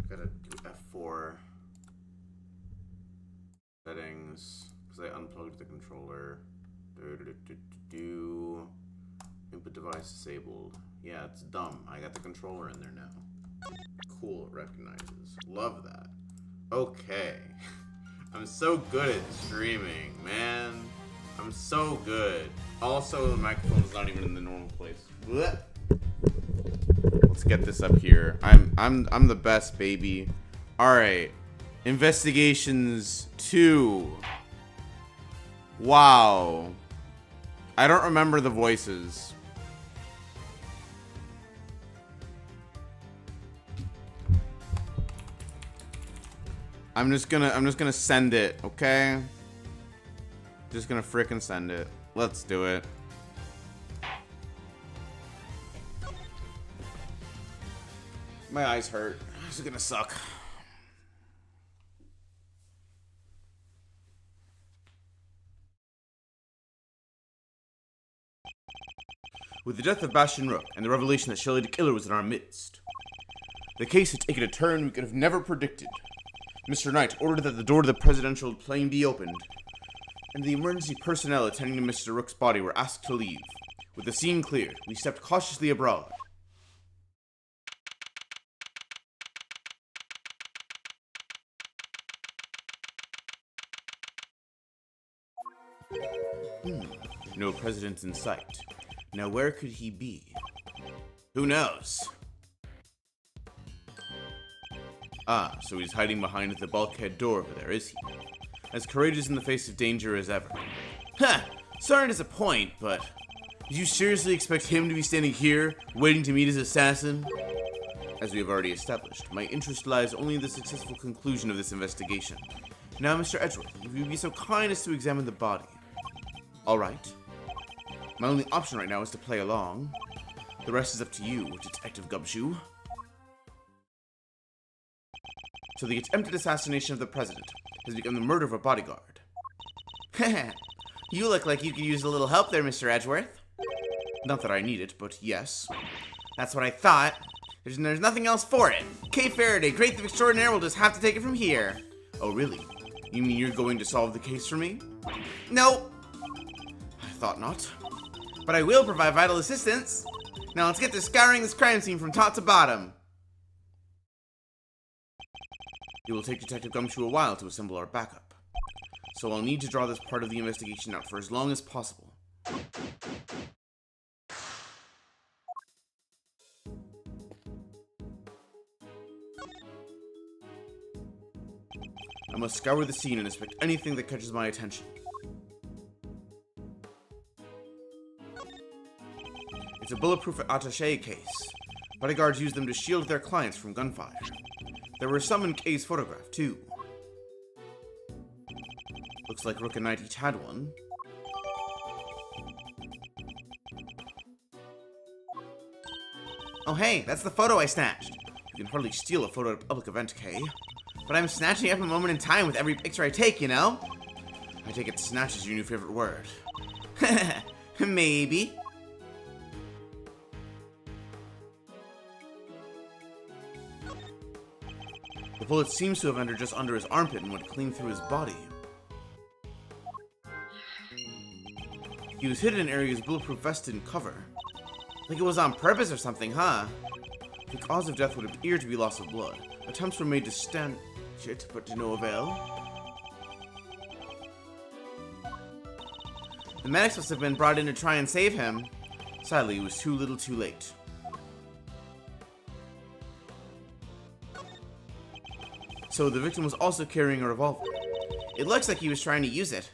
gotta do F4 settings because I unplugged the controller. Input device disabled. Yeah, it's dumb. I got the controller in there now. Cool, it recognizes. Love that. Okay. I'm so good at streaming, man. I'm so good. Also, the microphone is not even in the normal place. Blech. Let's get this up here. I'm the best, baby. All right. Investigations 2. Wow. I don't remember the voices. I'm just gonna send it, okay? Just gonna frickin' send it. Let's do it. My eyes hurt. This is gonna suck. With the death of Bastion Rook and the revelation that Shelley the Killer was in our midst, the case had taken a turn we could have never predicted. Mr. Knight ordered that the door to the presidential plane be opened, and the emergency personnel attending to Mr. Rook's body were asked to leave. With the scene cleared, we stepped cautiously abroad. No president in sight. Now where could he be? Who knows? Ah, so he's hiding behind the bulkhead door over there, is he? As courageous in the face of danger as ever. Ha! Sorry to disappoint, but did you seriously expect him to be standing here, waiting to meet his assassin? As we have already established, my interest lies only in the successful conclusion of this investigation. Now, Mr. Edgeworth, if you would be so kind as to examine the body. Alright. My only option right now is to play along. The rest is up to you, Detective Gumshoe. So the attempted assassination of the president has become the murder of a bodyguard. Heh, you look like you could use a little help there, Mr. Edgeworth. Not that I need it, but yes. That's what I thought. There's nothing else for it. Kay Faraday, Great the Extraordinaire, will just have to take it from here. Oh, really? You mean you're going to solve the case for me? No. I thought not. But I will provide vital assistance. Now let's get to scouring this crime scene from top to bottom. It will take Detective Gumshoe a while to assemble our backup, so I'll need to draw this part of the investigation out for as long as possible. I must scour the scene and inspect anything that catches my attention. It's a bulletproof attaché case. Bodyguards use them to shield their clients from gunfire. There were some in Kay's photograph, too. Looks like Rook and Knight each had one. Oh hey, that's the photo I snatched. You can hardly steal a photo at a public event, Kay. But I'm snatching up a moment in time with every picture I take, you know? I take it snatch is your new favorite word. Maybe. The bullet seems to have entered just under his armpit and went clean through his body. He was hidden in areas bulletproof vest didn't cover. Like it was on purpose or something, huh? The cause of death would appear to be loss of blood. Attempts were made to stanch it, but to no avail. The medics must have been brought in to try and save him. Sadly, it was too little too late. So the victim was also carrying a revolver. It looks like he was trying to use it.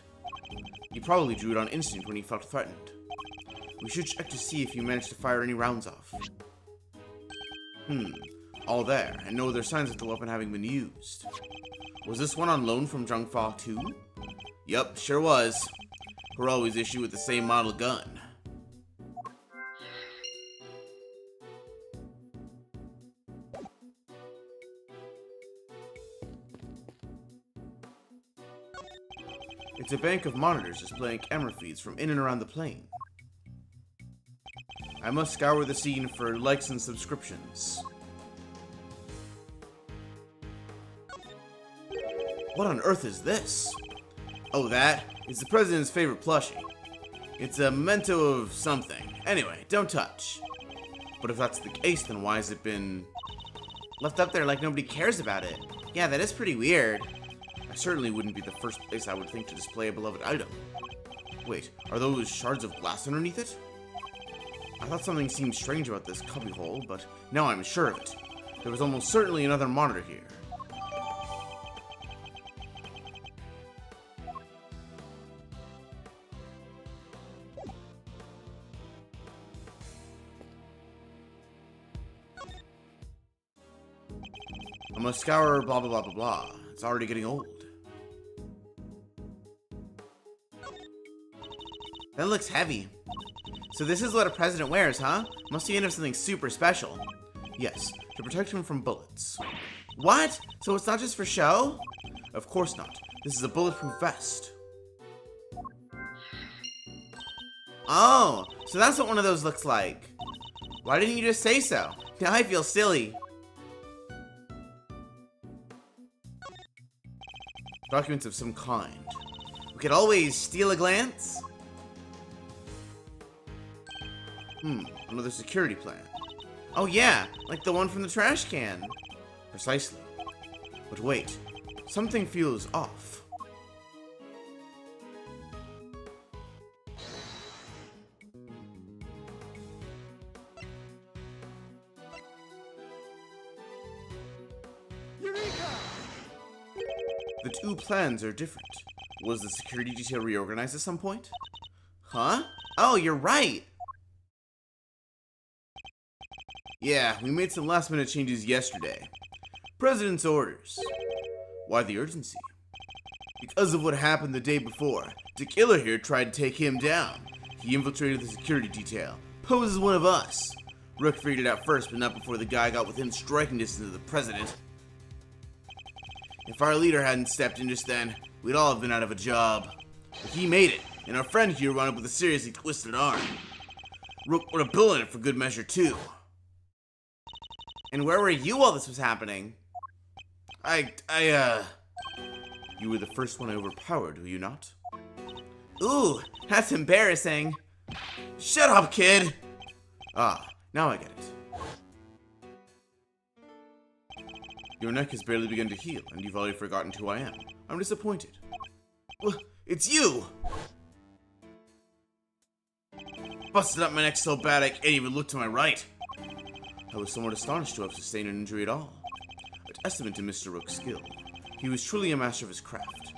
He probably drew it on instinct when he felt threatened. We should check to see if he managed to fire any rounds off. All there, and no other signs of the weapon having been used. Was this one on loan from Zhengfa too? Yup, sure was. We're always issue with the same model gun. It's a bank of monitors displaying camera feeds from in and around the plane. I must scour the scene for likes and subscriptions. What on earth is this? Oh, that is the president's favorite plushie. It's a memento of something. Anyway, don't touch. But if that's the case, then why has it been left up there like nobody cares about it? Yeah, that is pretty weird. I certainly wouldn't be the first place I would think to display a beloved item. Wait, are those shards of glass underneath it? I thought something seemed strange about this cubbyhole, but now I'm sure of it. There was almost certainly another monitor here. I must scour blah blah blah blah blah. It's already getting old. That looks heavy. So this is what a president wears, huh? Must be into something super special. Yes, to protect him from bullets. What? So it's not just for show? Of course not. This is a bulletproof vest. Oh, so that's what one of those looks like. Why didn't you just say so? Now I feel silly. Documents of some kind. We could always steal a glance. Another security plan. Oh yeah, like the one from the trash can. Precisely. But wait, something feels off. Eureka! The two plans are different. Was the security detail reorganized at some point? Huh? Oh, you're right! Yeah, we made some last-minute changes yesterday. President's orders. Why the urgency? Because of what happened the day before. The killer here tried to take him down. He infiltrated the security detail. Posed as one of us. Rook figured it out first, but not before the guy got within striking distance of the president. If our leader hadn't stepped in just then, we'd all have been out of a job. But he made it, and our friend here wound up with a seriously twisted arm. Rook put a bill in it for good measure, too. And where were you while this was happening? You were the first one I overpowered, were you not? Ooh, that's embarrassing. Shut up, kid! Ah, now I get it. Your neck has barely begun to heal, and you've already forgotten who I am. I'm disappointed. Well, it's you! Busted up my neck so bad I can't even look to my right. I was somewhat astonished to have sustained an injury at all. A testament to Mr. Rook's skill. He was truly a master of his craft.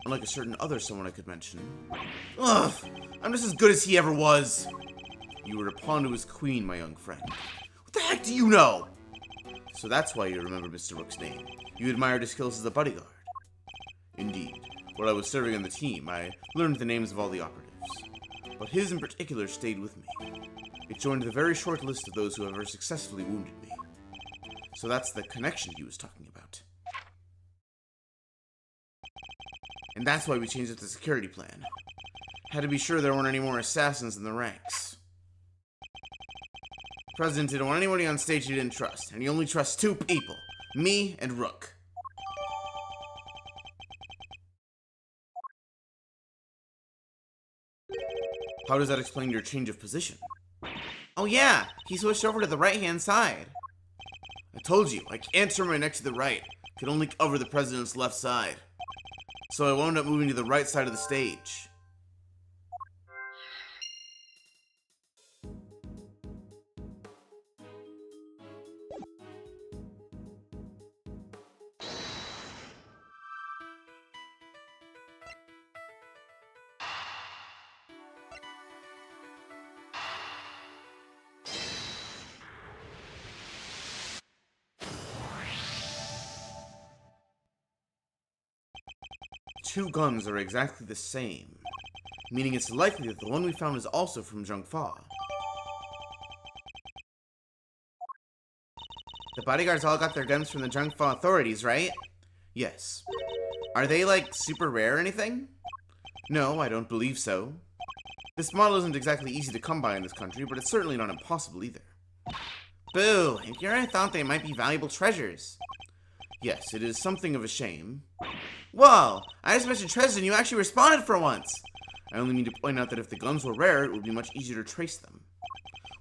Unlike a certain other someone I could mention. Ugh! I'm just as good as he ever was! You were a pawn to his queen, my young friend. What the heck do you know? So that's why you remember Mr. Rook's name. You admired his skills as a bodyguard. Indeed. While I was serving on the team, I learned the names of all the operatives. But his in particular stayed with me. It joined the very short list of those who have ever successfully wounded me. So that's the connection he was talking about. And that's why we changed up the security plan. Had to be sure there weren't any more assassins in the ranks. The President didn't want anybody on stage he didn't trust, and he only trusts two people, me and Rook. How does that explain your change of position? Oh yeah, he switched over to the right-hand side. I told you, I can't turn my neck to the right. I can only cover the president's left side. So I wound up moving to the right side of the stage. Two guns are exactly the same, meaning it's likely that the one we found is also from Zhongfa. The bodyguards all got their guns from the Zhongfa authorities, right? Yes. Are they, like, super rare or anything? No, I don't believe so. This model isn't exactly easy to come by in this country, but it's certainly not impossible either. Boo! Here I thought they might be valuable treasures. Yes, it is something of a shame. Whoa, I just mentioned treasures and you actually responded for once. I only need to point out that if the guns were rare, it would be much easier to trace them.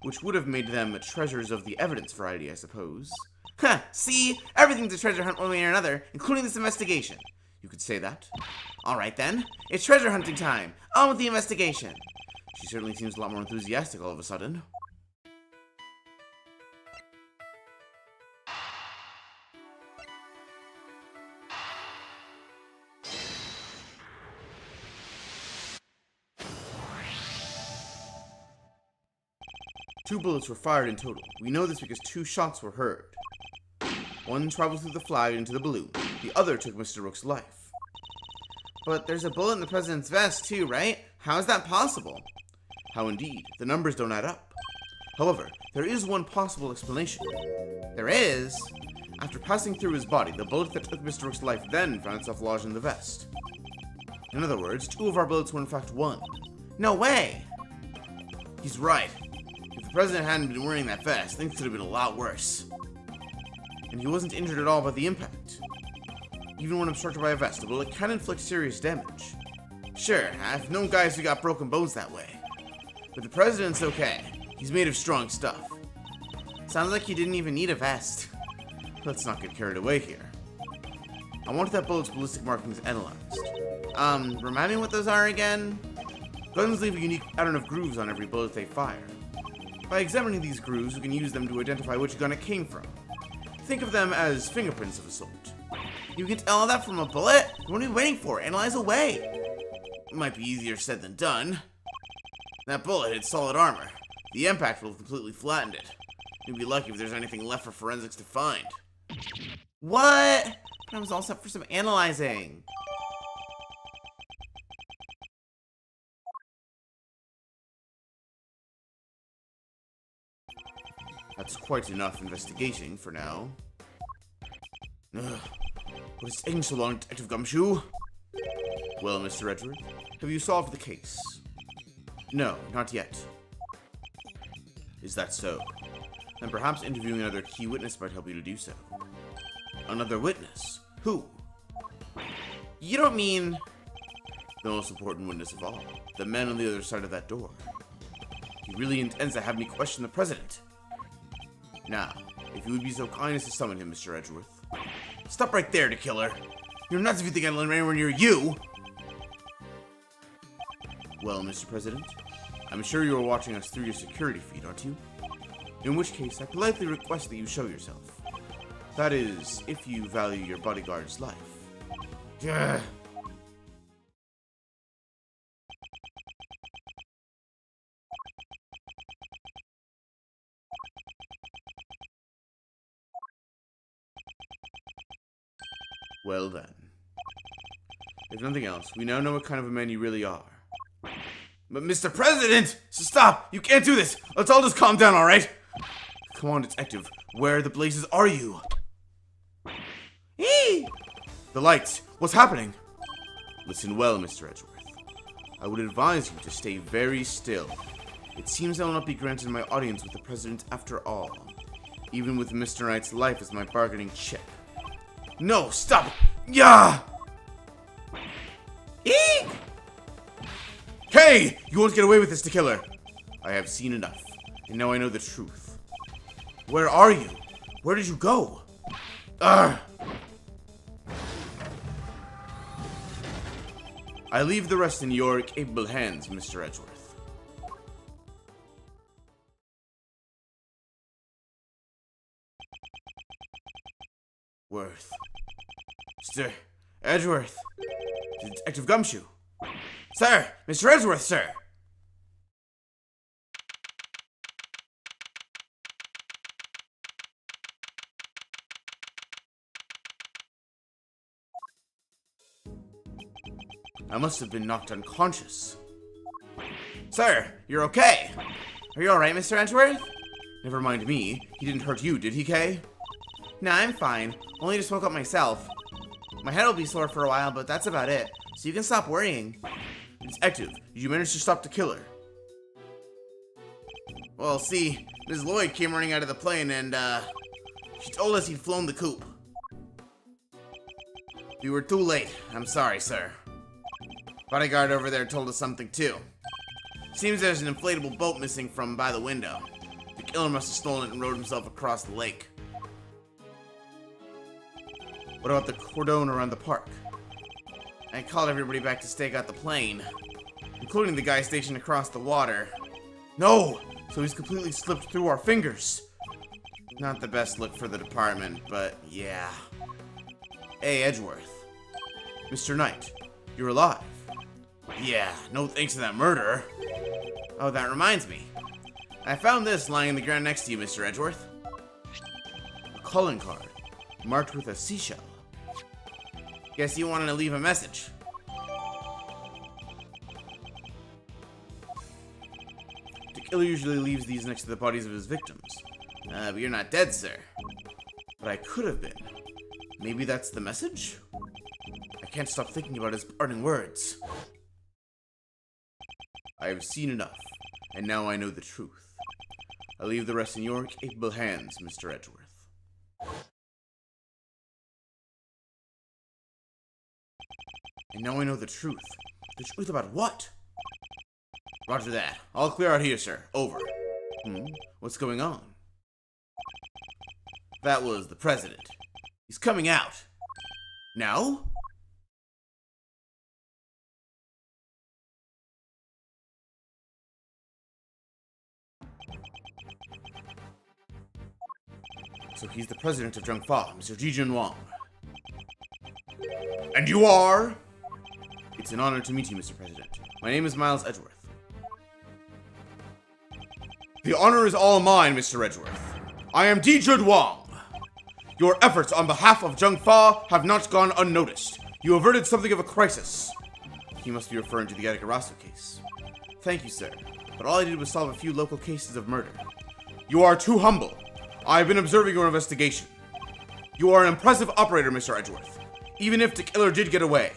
Which would have made them treasures of the evidence variety, I suppose. Huh, see? Everything's a treasure hunt one way or another, including this investigation. You could say that. Alright then, it's treasure hunting time. On with the investigation. She certainly seems a lot more enthusiastic all of a sudden. Two bullets were fired in total. We know this because 2 shots were heard. One traveled through the flag into the balloon. The other took Mr. Rook's life. But there's a bullet in the president's vest too, right? How is that possible? How indeed. The numbers don't add up. However, there is one possible explanation. There is? After passing through his body, the bullet that took Mr. Rook's life then found itself lodged in the vest. In other words, 2 of our bullets were in fact 1. No way! He's right. If the president hadn't been wearing that vest, things could have been a lot worse. And he wasn't injured at all by the impact. Even when obstructed by a vest, a bullet can inflict serious damage. Sure, I've known guys who got broken bones that way. But the president's okay. He's made of strong stuff. Sounds like he didn't even need a vest. Let's not get carried away here. I wanted that bullet's ballistic markings analyzed. Remind me what those are again? Guns leave a unique pattern of grooves on every bullet they fire. By examining these grooves, we can use them to identify which gun it came from. Think of them as fingerprints of a sort. You can tell that from a bullet? What are you waiting for? Analyze away! It might be easier said than done. That bullet hit solid armor. The impact will have completely flattened it. You'd be lucky if there's anything left for forensics to find. What? But I was all set for some analyzing. That's quite enough investigating for now. Ugh. What is taking so long, Detective Gumshoe? Well, Mr. Edgeworth, have you solved the case? No, not yet. Is that so? Then perhaps interviewing another key witness might help you to do so. Another witness? Who? You don't mean... The most important witness of all. The man on the other side of that door. He really intends to have me question the president. Now, if you would be so kind as to summon him, Mr. Edgeworth. Stop right there, the killer. You're nuts if you think I'd let him anywhere near you. Well, Mr. President, I'm sure you are watching us through your security feed, aren't you? In which case, I politely request that you show yourself. That is, if you value your bodyguard's life. Ugh. Well then. If nothing else, we now know what kind of a man you really are. But Mr. President! So stop! You can't do this! Let's all just calm down, alright? Come on, detective. Where the blazes are you? Eee! The lights! What's happening? Listen well, Mr. Edgeworth. I would advise you to stay very still. It seems I will not be granted my audience with the president after all. Even with Mr. Knight's life as my bargaining chip. No, stop! Yeah! Eek! Hey! You won't get away with this, the killer! I have seen enough, and now I know the truth. Where are you? Where did you go? Ugh! I leave the rest in your capable hands, Mr. Edgeworth. Worth. Mr. Edgeworth. Detective Gumshoe. Sir! Mr. Edgeworth, sir! I must have been knocked unconscious. Sir, you're okay. Are you alright, Mr. Edgeworth? Never mind me. He didn't hurt you, did he, Kay? Nah, I'm fine. Only just woke up myself. My head will be sore for a while, but that's about it. So you can stop worrying. Detective, did you manage to stop the killer? Well, see, Ms. Lloyd came running out of the plane and, she told us he'd flown the coop. We were too late. I'm sorry, sir. Bodyguard over there told us something too. Seems there's an inflatable boat missing from by the window. The killer must have stolen it and rowed himself across the lake. What about the cordon around the park? I called everybody back to stake out the plane, including the guy stationed across the water. No! So he's completely slipped through our fingers. Not the best look for the department, but yeah. Hey, Edgeworth. Mr. Knight, you're alive. Yeah, no thanks to that murderer. Oh, that reminds me. I found this lying in the ground next to you, Mr. Edgeworth. A calling card, marked with a seashell. Guess you wanted to leave a message. The killer usually leaves these next to the bodies of his victims. But you're not dead, sir. But I could have been. Maybe that's the message? I can't stop thinking about his parting words. I have seen enough, and now I know the truth. I leave the rest in your capable hands, Mr. Edgeworth. And now I know the truth. The truth about what? Roger that. All clear out here, sir. Over. What's going on? That was the president. He's coming out. Now? So he's the president of Zhengfa, Mr. Jijun Wang. And you are? It's an honor to meet you, Mr. President. My name is Miles Edgeworth. The honor is all mine, Mr. Edgeworth. I am Jijun Wang. Your efforts on behalf of Zhengfa have not gone unnoticed. You averted something of a crisis. He must be referring to the Adigarasu case. Thank you, sir. But all I did was solve a few local cases of murder. You are too humble. I have been observing your investigation. You are an impressive operator, Mr. Edgeworth. Even if the killer did get away.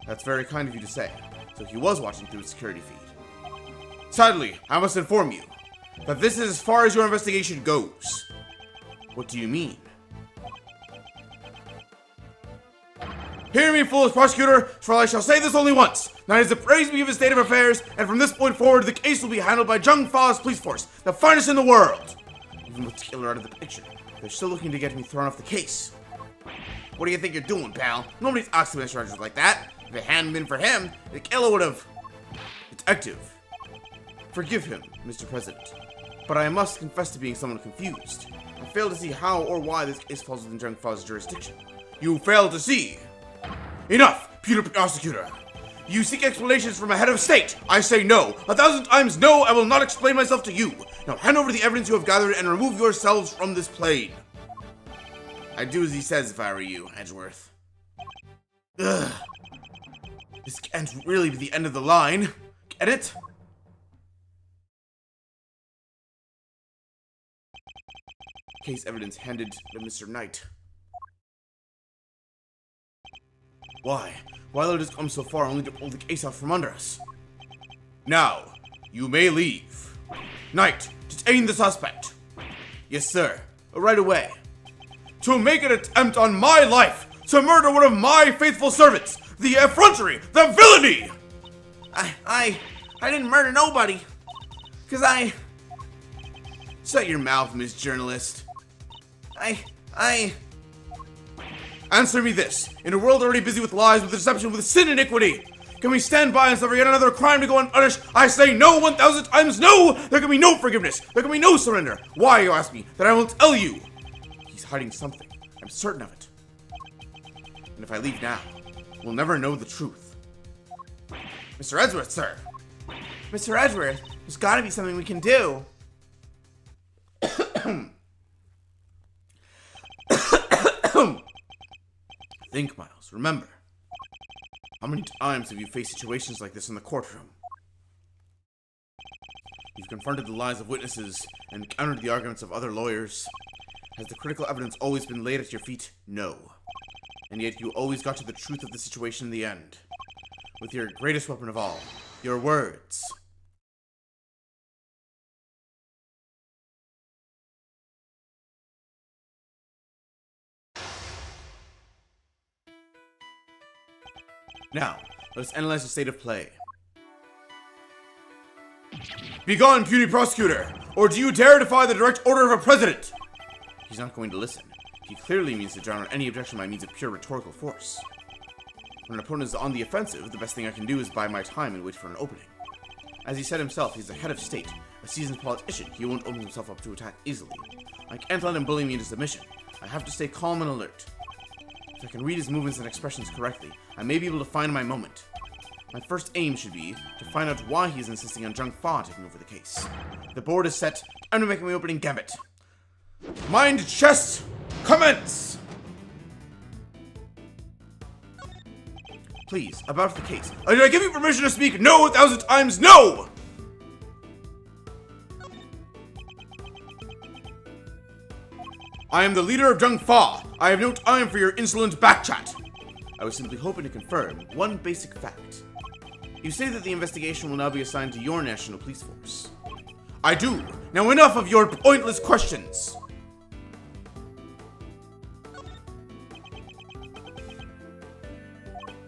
That's very kind of you to say. So he was watching through his security feed. Sadly, I must inform you that this is as far as your investigation goes. What do you mean? Hear me, foolish prosecutor, for I shall say this only once. Now is the praise me of his state of affairs, and from this point forward, the case will be handled by Zhengfa's police force, the finest in the world. Even with the killer out of the picture, they're still looking to get me thrown off the case. What do you think you're doing, pal? Nobody's asking Mr. Edgeworth like that. If it hadn't been for him, the killer would have... Detective. Forgive him, Mr. President. But I must confess to being somewhat confused. I fail to see how or why this case falls within Zhengfa's jurisdiction. You fail to see? Enough, Peter Prosecutor! You seek explanations from a head of state! I say no! 1,000 times no, I will not explain myself to you! Now hand over the evidence you have gathered and remove yourselves from this plane! I'd do as he says if I were you, Edgeworth. Ugh. This can't really be the end of the line. Get it? Case evidence handed to Mr. Knight. Why? Why let us come so far only to pull the case out from under us? Now, you may leave. Knight, detain the suspect. Yes, sir. Right away. To make an attempt on my life, to murder one of my faithful servants, the effrontery, the villainy! I didn't murder nobody. Cause Shut your mouth, Miss Journalist. Answer me this. In a world already busy with lies, with deception, with sin and iniquity, can we stand by and suffer yet another crime to go unpunished? I say no 1,000 times no! There can be no forgiveness. There can be no surrender. Why, you ask me? Then I will tell you. He's hiding something. I'm certain of it. And if I leave now, we'll never know the truth. Mr. Edgeworth, sir. Mr. Edgeworth, there's gotta be something we can do. Think, Miles. Remember. How many times have you faced situations like this in the courtroom? You've confronted the lies of witnesses and countered the arguments of other lawyers. Has the critical evidence always been laid at your feet? No. And yet you always got to the truth of the situation in the end. With your greatest weapon of all, your words. Now, let's analyze the state of play. Begone, puny prosecutor! Or do you dare defy the direct order of a president? He's not going to listen. He clearly means to drown out any objection by means of pure rhetorical force. When an opponent is on the offensive, the best thing I can do is bide my time and wait for an opening. As he said himself, he's the head of state, a seasoned politician. He won't open himself up to attack easily. I can't let him bully me into submission. I have to stay calm and alert. If I can read his movements and expressions correctly, I may be able to find my moment. My first aim should be to find out why he is insisting on Zhang Fa taking over the case. The board is set. Time to make my opening gambit. Mind chess, commence! Please, about the case. Did I give you permission to speak? No, 1,000 times no! I am the leader of Zhang Fa. I have no time for your insolent backchat. I was simply hoping to confirm one basic fact. You say that the investigation will now be assigned to your national police force. I do. Now enough of your pointless questions.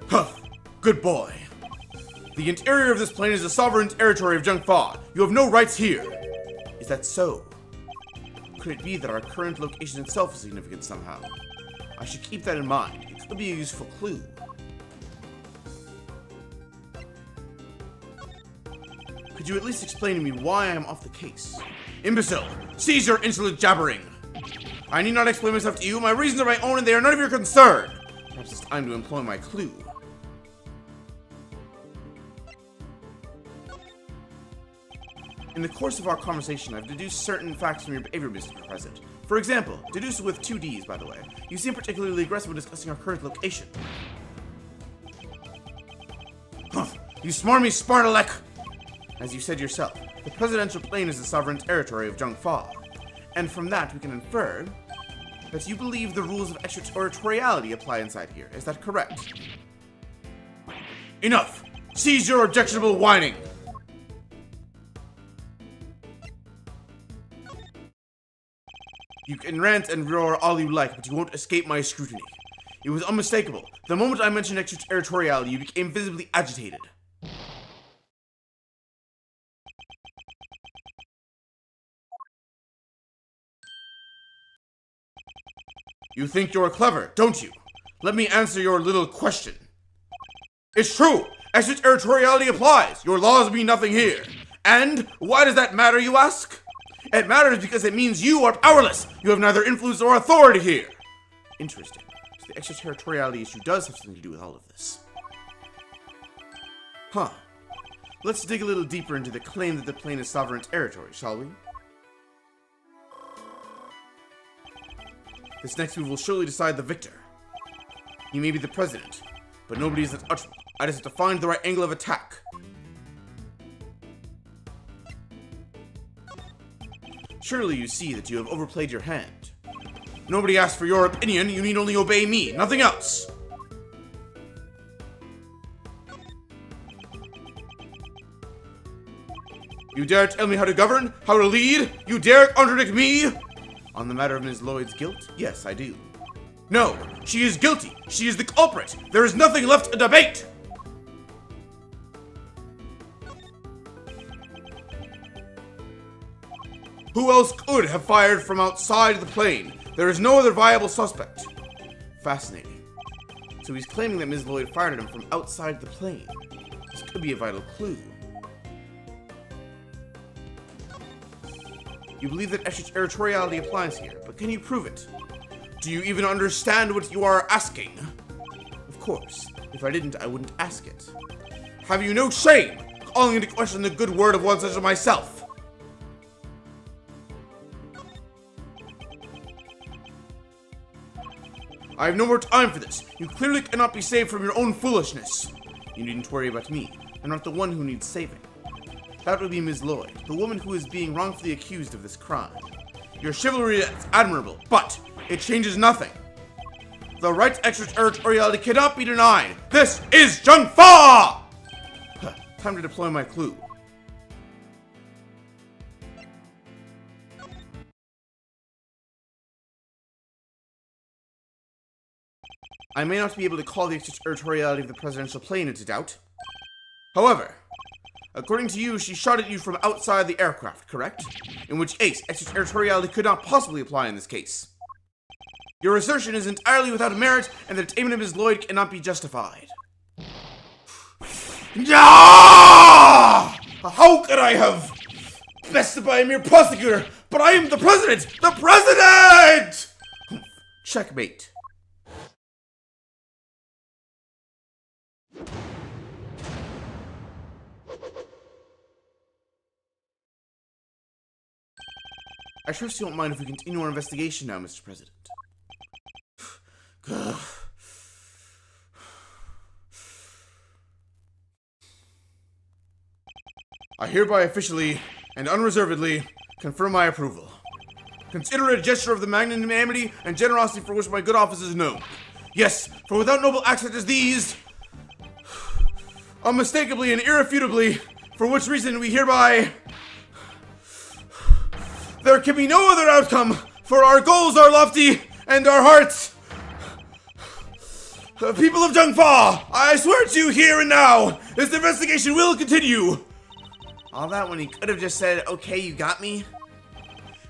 Huff, good boy. The interior of this plane is the sovereign territory of Zhang Fa. You have no rights here. Is that so? Could it be that our current location itself is significant somehow? I should keep that in mind. It could be a useful clue. Could you at least explain to me why I am off the case? Imbecile! Cease your insolent jabbering! I need not explain myself to you. My reasons are my own and they are none of your concern. Perhaps it's time to employ my clue. In the course of our conversation, I've deduced certain facts from your behavior, Mr. President. For example, deduced with 2 Ds, by the way. You seem particularly aggressive when discussing our current location. Humph! You smarmy Spartalek! As you said yourself, the presidential plane is the sovereign territory of Zhang Fa. And from that, we can infer that you believe the rules of extraterritoriality apply inside here. Is that correct? Enough! Cease your objectionable whining! You can rant and roar all you like, but you won't escape my scrutiny. It was unmistakable. The moment I mentioned extraterritoriality, you became visibly agitated. You think you're clever, don't you? Let me answer your little question. It's true! Extraterritoriality applies! Your laws mean nothing here. And why does that matter, you ask? It matters because it means you are powerless! You have neither influence or authority here! Interesting. So the extraterritoriality issue does have something to do with all of this. Huh. Let's dig a little deeper into the claim that the plane is sovereign territory, shall we? This next move will surely decide the victor. He may be the president, but nobody is that utterable. I just have to find the right angle of attack. Surely you see that you have overplayed your hand. Nobody asked for your opinion, you need only obey me, nothing else! You dare tell me how to govern? How to lead? You dare contradict me? On the matter of Ms. Lloyd's guilt? Yes, I do. No, she is guilty! She is the culprit! There is nothing left to debate! Who else could have fired from outside the plane? There is no other viable suspect. Fascinating. So he's claiming that Ms. Lloyd fired at him from outside the plane. This could be a vital clue. You believe that extraterritoriality applies here, but can you prove it? Do you even understand what you are asking? Of course. If I didn't, I wouldn't ask it. Have you no shame, calling into question the good word of one such as myself? I have no more time for this. You clearly cannot be saved from your own foolishness. You needn't worry about me. I'm not the one who needs saving. That would be Ms. Lloyd, the woman who is being wrongfully accused of this crime. Your chivalry is admirable, but it changes nothing. The right to extraterritoriality cannot be denied. This is Zhang Fa! Time to deploy my clue. I may not be able to call the extraterritoriality of the presidential plane into doubt. However, according to you, she shot at you from outside the aircraft, correct? In which case, extraterritoriality could not possibly apply in this case. Your assertion is entirely without merit, and the detainment of Ms. Lloyd cannot be justified. How could I have bested by a mere prosecutor? But I am the president! The president! Checkmate. I trust you won't mind if we continue our investigation now, Mr. President. I hereby officially and unreservedly confirm my approval. Consider it a gesture of the magnanimity and generosity for which my good office is known. Yes, for without noble acts such as these, unmistakably and irrefutably, for which reason we hereby... There can be no other outcome, for our goals are lofty and our hearts... People of Jungfa, I swear to you here and now, this investigation will continue. All that when he could have just said, okay, you got me?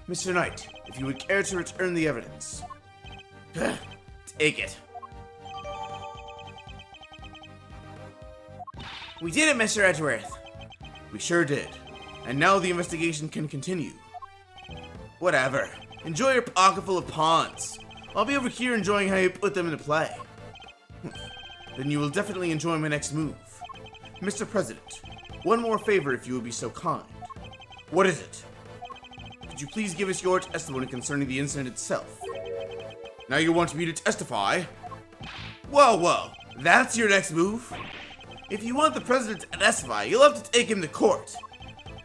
Mr. Knight, if you would care to return the evidence. Take it. We did it, Mr. Edgeworth. We sure did. And now the investigation can continue. Whatever. Enjoy your pocket full of pawns. I'll be over here enjoying how you put them into play. Then you will definitely enjoy my next move. Mr. President, one more favor if you would be so kind. What is it? Could you please give us your testimony concerning the incident itself? Now you want me to testify? Whoa, that's your next move? If you want the president to testify, you'll have to take him to court.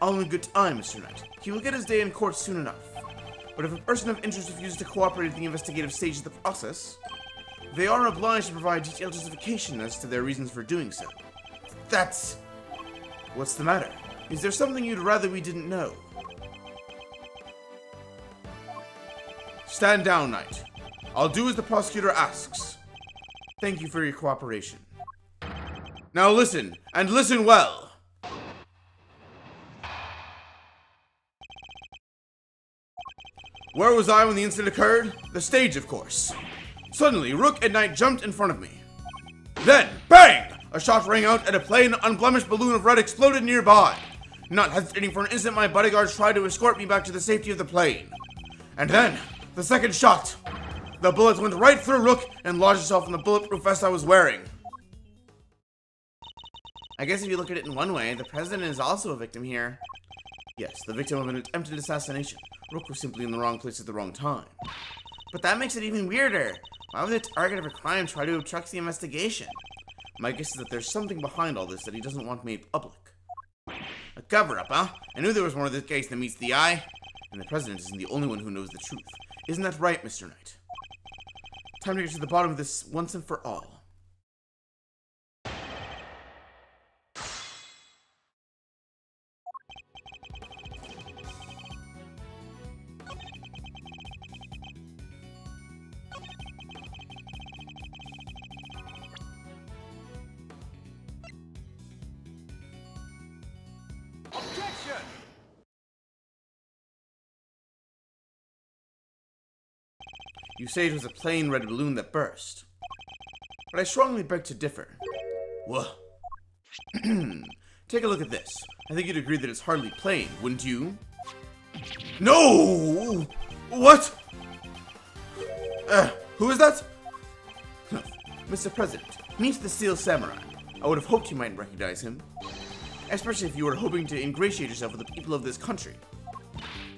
All in good time, Mr. Knight. He will get his day in court soon enough. But if a person of interest refuses to cooperate at the investigative stage of the process, they are obliged to provide detailed justification as to their reasons for doing so. That's... What's the matter? Is there something you'd rather we didn't know? Stand down, Knight. I'll do as the prosecutor asks. Thank you for your cooperation. Now listen, and listen well. Where was I when the incident occurred? The stage, of course. Suddenly, Rook and Knight jumped in front of me. Then, bang! A shot rang out and a plain, unblemished balloon of red exploded nearby. Not hesitating for an instant, my bodyguards tried to escort me back to the safety of the plane. And then, the second shot. The bullet went right through Rook and lodged itself in the bulletproof vest I was wearing. I guess if you look at it in one way, the president is also a victim here. Yes, the victim of an attempted assassination. Rook was simply in the wrong place at the wrong time. But that makes it even weirder. Why would the target of a crime try to obstruct the investigation? My guess is that there's something behind all this that he doesn't want made public. A cover-up, huh? I knew there was more of this case than meets the eye. And the president isn't the only one who knows the truth. Isn't that right, Mr. Knight? Time to get to the bottom of this once and for all. You say it was a plain red balloon that burst. But I strongly beg to differ. Whoa. Take a look at this. I think you'd agree that it's hardly plain, wouldn't you? No! What? Who is that? Mr. President, meet the Steel Samurai. I would have hoped you might recognize him. Especially if you were hoping to ingratiate yourself with the people of this country.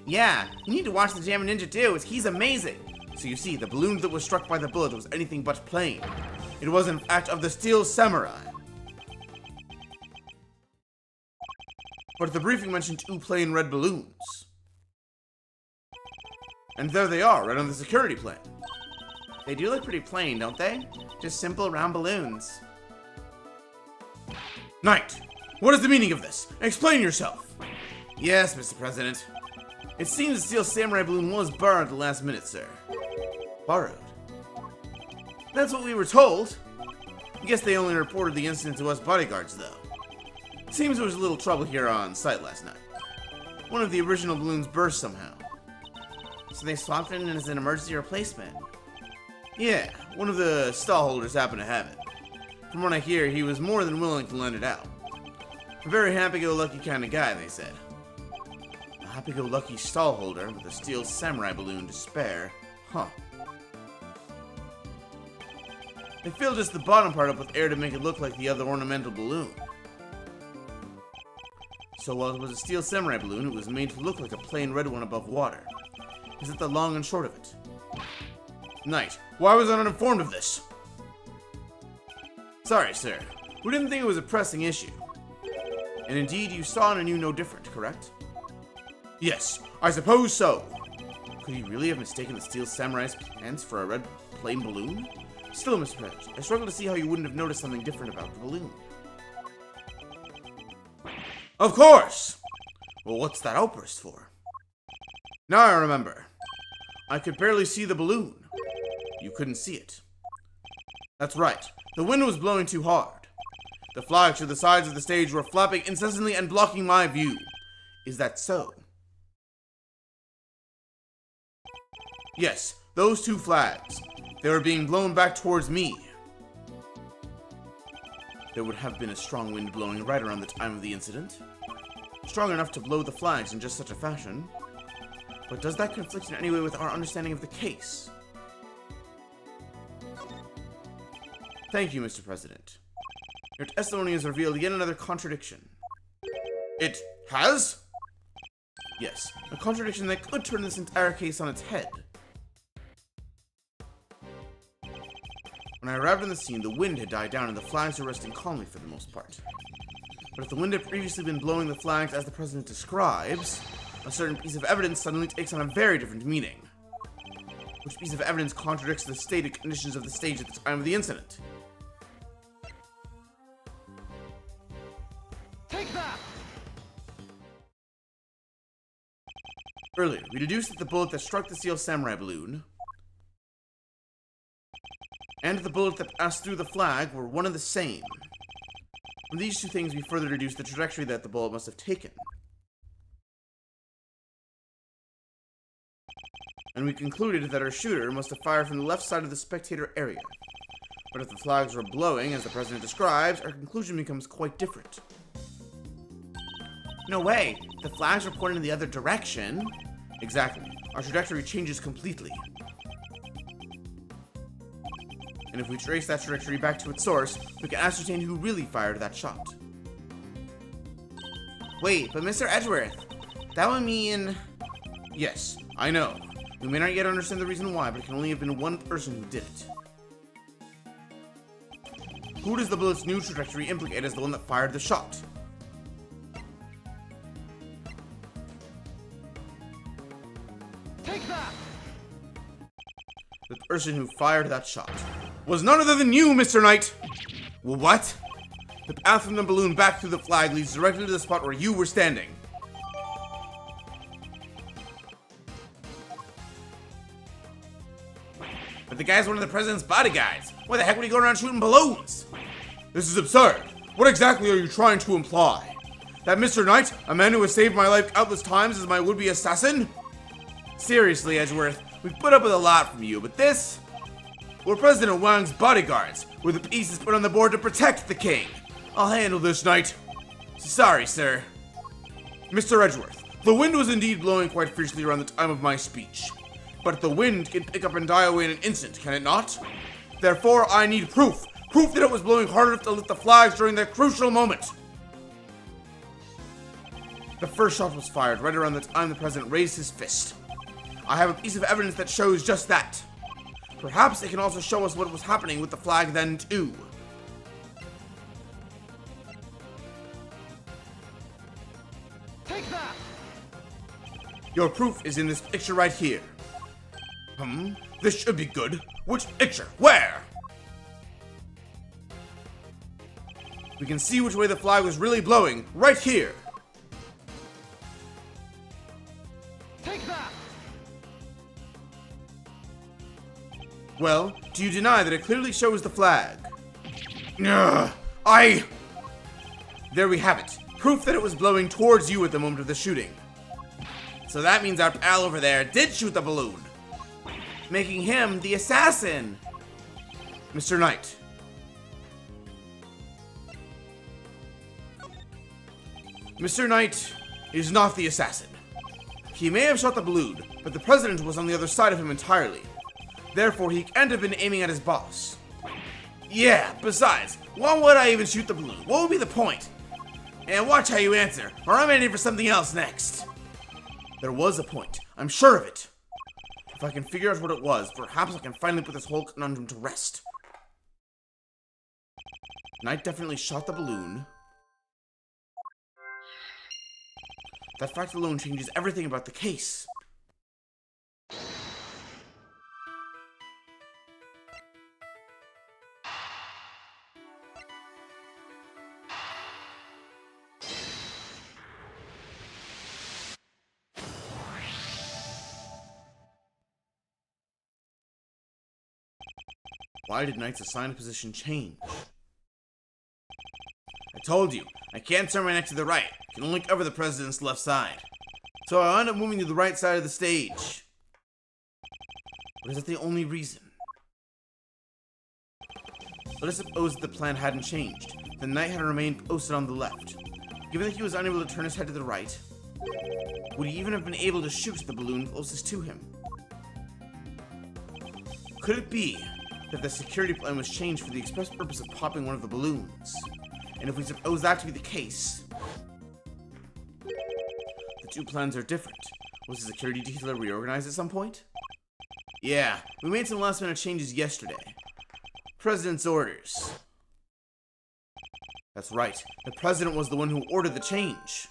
Yeah, you need to watch the Jammin' Ninja too, he's amazing. So you see, the balloon that was struck by the bullet was anything but plain. It was in fact of the Steel Samurai. But the briefing mentioned 2 plain red balloons. And there they are, right on the security plane. They do look pretty plain, don't they? Just simple round balloons. Knight, what is the meaning of this? Explain yourself. Yes, Mr. President. It seems the Steel Samurai balloon was borrowed at the last minute, sir. Borrowed? That's what we were told. I guess they only reported the incident to us bodyguards, though. Seems there was a little trouble here on site last night. One of the original balloons burst somehow. So they swapped it in as an emergency replacement? Yeah, one of the stall holders happened to have it. From what I hear, he was more than willing to lend it out. A very happy-go-lucky kind of guy, they said. A happy-go-lucky stall holder with a steel samurai balloon to spare. Huh. They filled just the bottom part up with air to make it look like the other ornamental balloon. So while it was a steel samurai balloon, it was made to look like a plain red one above water. Is that the long and short of it? Knight, why was I not informed of this? Sorry, sir. We didn't think it was a pressing issue. And indeed, you saw and knew no different, correct? Yes, I suppose so. Could he really have mistaken the steel samurai's pants for a red plain balloon? Still, Mr. President, I struggle to see how you wouldn't have noticed something different about the balloon. Of course! Well, what's that outburst for? Now I remember. I could barely see the balloon. You couldn't see it. That's right. The wind was blowing too hard. The flags to the sides of the stage were flapping incessantly and blocking my view. Is that so? Yes, those two flags. They were being blown back towards me. There would have been a strong wind blowing right around the time of the incident. Strong enough to blow the flags in just such a fashion. But does that conflict in any way with our understanding of the case? Thank you, Mr. President. Your testimony has revealed yet another contradiction. It has? Yes, a contradiction that could turn this entire case on its head. When I arrived on the scene, the wind had died down and the flags were resting calmly for the most part. But if the wind had previously been blowing the flags as the President describes, a certain piece of evidence suddenly takes on a very different meaning. Which piece of evidence contradicts the stated conditions of the stage at the time of the incident? Take that! Earlier, we deduced that the bullet that struck the steel samurai balloon and the bullet that passed through the flag were one and the same. From these two things, we further deduced the trajectory that the bullet must have taken. And we concluded that our shooter must have fired from the left side of the spectator area. But if the flags were blowing, as the President describes, our conclusion becomes quite different. No way! The flags were pointing in the other direction. Exactly. Our trajectory changes completely. And if we trace that trajectory back to its source, we can ascertain who really fired that shot. Wait, but Mr. Edgeworth, that would mean... Yes, I know. We may not yet understand the reason why, but it can only have been one person who did it. Who does the bullet's new trajectory implicate as the one that fired the shot? Take that! The person who fired that shot was none other than you, Mr. Knight! Well, what? The path from the balloon back through the flag leads directly to the spot where you were standing. But the guy's one of the President's bodyguards. Why the heck would he go around shooting balloons? This is absurd. What exactly are you trying to imply? That Mr. Knight, a man who has saved my life countless times, is my would-be assassin? Seriously, Edgeworth, we've put up with a lot from you, but this... We're President Wang's bodyguards. We're the pieces put on the board to protect the king. I'll handle this, Knight. Sorry, sir. Mr. Edgeworth, the wind was indeed blowing quite fiercely around the time of my speech. But the wind can pick up and die away in an instant, can it not? Therefore, I need proof. Proof that it was blowing hard enough to lift the flags during that crucial moment. The first shot was fired right around the time the President raised his fist. I have a piece of evidence that shows just that. Perhaps it can also show us what was happening with the flag then, too. Take that! Your proof is in this picture right here. This should be good. Which picture? Where? We can see which way the flag was really blowing, right here. Take that! Well, do you deny that it clearly shows the flag? There we have it. Proof that it was blowing towards you at the moment of the shooting. So that means our pal over there did shoot the balloon, making him the assassin. Mr. Knight. Mr. Knight is not the assassin. He may have shot the balloon, but the president was on the other side of him entirely. Therefore, he can't have been aiming at his boss. Yeah, besides, why would I even shoot the balloon? What would be the point? And watch how you answer, or I'm heading for something else next. There was a point. I'm sure of it. If I can figure out what it was, perhaps I can finally put this whole conundrum to rest. Knight definitely shot the balloon. That fact alone changes everything about the case. Why did Knight's assigned position change? I told you, I can't turn my neck to the right. I can only cover the president's left side. So I wound up moving to the right side of the stage. But is that the only reason? Let us suppose that the plan hadn't changed. The Knight had remained posted on the left. Given that he was unable to turn his head to the right, would he even have been able to shoot the balloon closest to him? Could it be that the security plan was changed for the express purpose of popping one of the balloons? And if we suppose that to be the case, the two plans are different. Was the security detail reorganized at some point? Yeah, we made some last minute changes yesterday. President's orders. That's right, the president was the one who ordered the change.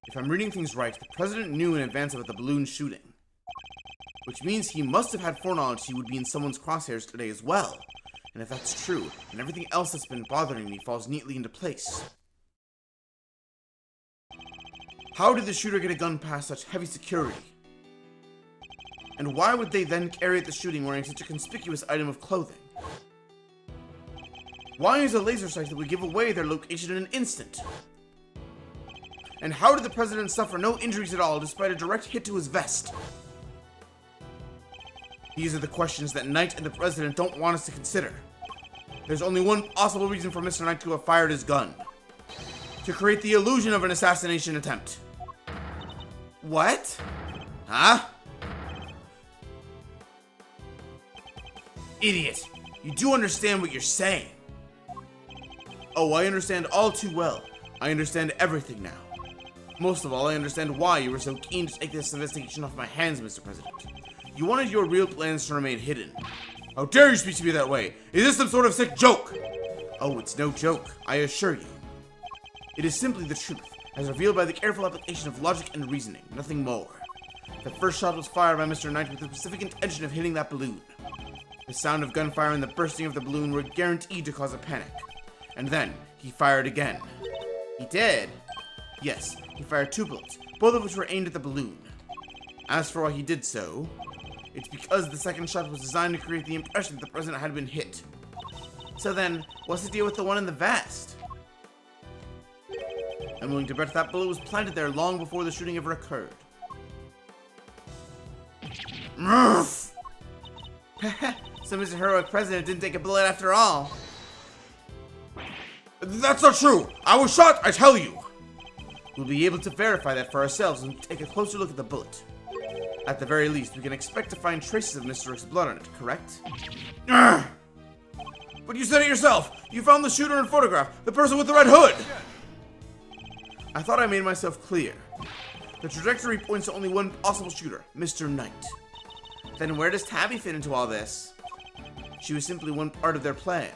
If I'm reading things right, the president knew in advance about the balloon shooting. Which means he must have had foreknowledge he would be in someone's crosshairs today as well. And if that's true, then everything else that's been bothering me falls neatly into place. How did the shooter get a gun past such heavy security? And why would they then carry out the shooting wearing such a conspicuous item of clothing? Why use a laser sight that would give away their location in an instant? And how did the president suffer no injuries at all despite a direct hit to his vest? These are the questions that Knight and the president don't want us to consider. There's only one possible reason for Mr. Knight to have fired his gun. To create the illusion of an assassination attempt. What? Huh? Idiot! You do understand what you're saying. Oh, I understand all too well. I understand everything now. Most of all, I understand why you were so keen to take this investigation off my hands, Mr. President. You wanted your real plans to remain hidden. How dare you speak to me that way? Is this some sort of sick joke? Oh, it's no joke, I assure you. It is simply the truth, as revealed by the careful application of logic and reasoning, nothing more. The first shot was fired by Mr. Knight with the specific intention of hitting that balloon. The sound of gunfire and the bursting of the balloon were guaranteed to cause a panic. And then, he fired again. He did? Yes, he fired 2 bullets, both of which were aimed at the balloon. As for why he did so, it's because the second shot was designed to create the impression that the president had been hit. So then, what's the deal with the one in the vest? I'm willing to bet that bullet was planted there long before the shooting ever occurred. Murph! So Mr. Heroic President didn't take a bullet after all. That's not true! I was shot, I tell you! We'll be able to verify that for ourselves and take a closer look at the bullet. At the very least, we can expect to find traces of Mr. Rick's blood on it, correct? But you said it yourself! You found the shooter in photograph, the person with the red hood! I thought I made myself clear. The trajectory points to only one possible shooter, Mr. Knight. Then where does Tabby fit into all this? She was simply one part of their plan.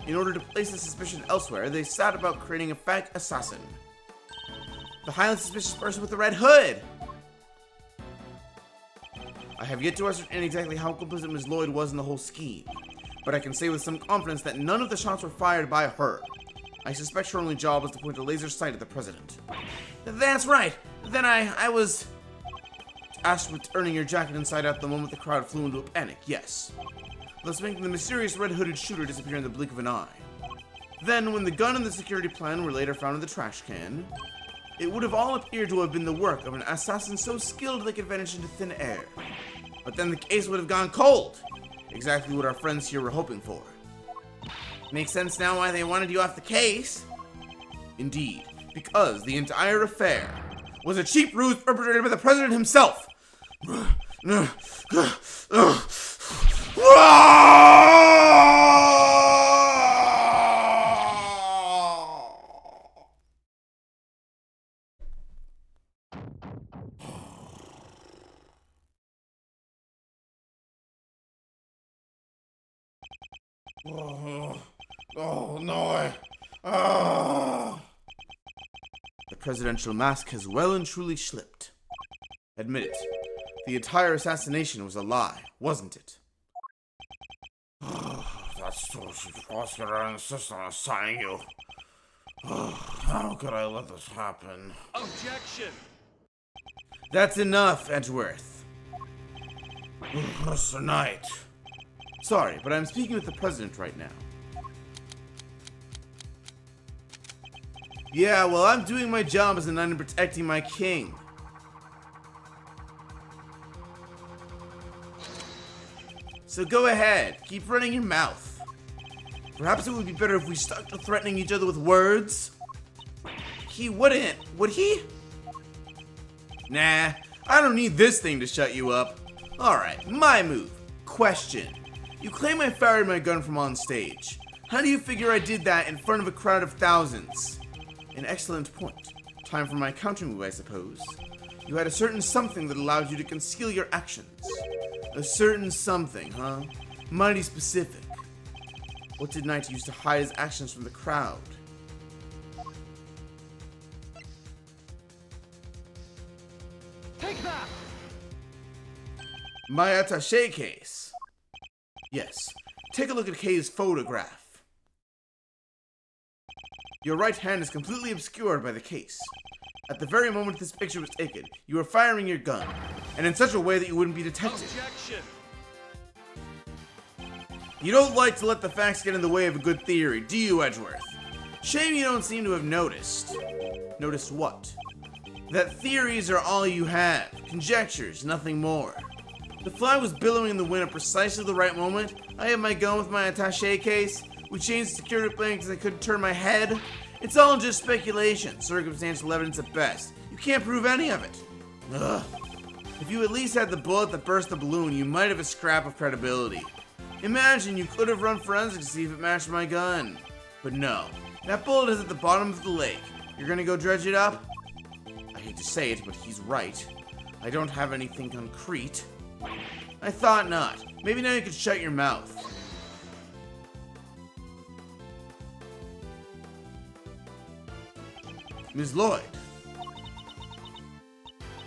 In order to place the suspicion elsewhere, they set about creating a fake assassin. The highly suspicious person with the red hood. I have yet to ascertain exactly how complicit Ms. Lloyd was in the whole scheme, but I can say with some confidence that none of the shots were fired by her. I suspect her only job was to point a laser sight at the president. That's right. Then I was asked with turning your jacket inside out the moment the crowd flew into a panic, yes. Thus making the mysterious red-hooded shooter disappear in the blink of an eye. Then, when the gun and the security plan were later found in the trash can, it would have all appeared to have been the work of an assassin so skilled they could vanish into thin air. But then the case would have gone cold. Exactly what our friends here were hoping for. Makes sense now why they wanted you off the case. Indeed, because the entire affair was a cheap ruse perpetrated by the president himself. Oh no! The presidential mask has well and truly slipped. Admit it. The entire assassination was a lie, wasn't it? That's so she was gonna insist on assigning you. How could I let this happen? Objection! That's enough, Edgeworth. Mr. Knight. Sorry, but I'm speaking with the president right now. Yeah, well, I'm doing my job as a knight and protecting my king. So go ahead, keep running your mouth. Perhaps it would be better if we stuck to threatening each other with words. He wouldn't, would he? Nah, I don't need this thing to shut you up. Alright, my move. Question. You claim I fired my gun from on stage. How do you figure I did that in front of a crowd of thousands? An excellent point. Time for my counter move, I suppose. You had a certain something that allowed you to conceal your actions. A certain something, huh? Mighty specific. What did Knight use to hide his actions from the crowd? Take that! My attaché case. Yes. Take a look at Kay's photograph. Your right hand is completely obscured by the case. At the very moment this picture was taken, you were firing your gun, and in such a way that you wouldn't be detected. Objection! You don't like to let the facts get in the way of a good theory, do you, Edgeworth? Shame you don't seem to have noticed. Noticed what? That theories are all you have. Conjectures, nothing more. The fly was billowing in the wind at precisely the right moment. I had my gun with my attaché case. We changed the security plan because I couldn't turn my head. It's all just speculation, circumstantial evidence at best. You can't prove any of it. Ugh. If you at least had the bullet that burst the balloon, you might have a scrap of credibility. Imagine you could have run forensics to see if it matched my gun. But no, that bullet is at the bottom of the lake. You're gonna go dredge it up? I hate to say it, but he's right. I don't have anything concrete. I thought not. Maybe now you could shut your mouth. Ms. Lloyd.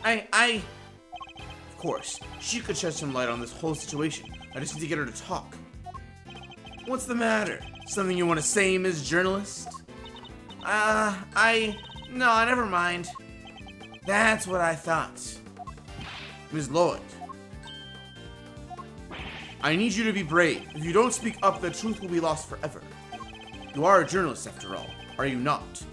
Of course, she could shed some light on this whole situation. I just need to get her to talk. What's the matter? Something you want to say, Ms. Journalist? No, never mind. That's what I thought. Ms. Lloyd. I need you to be brave. If you don't speak up, the truth will be lost forever. You are a journalist, after all, are you not?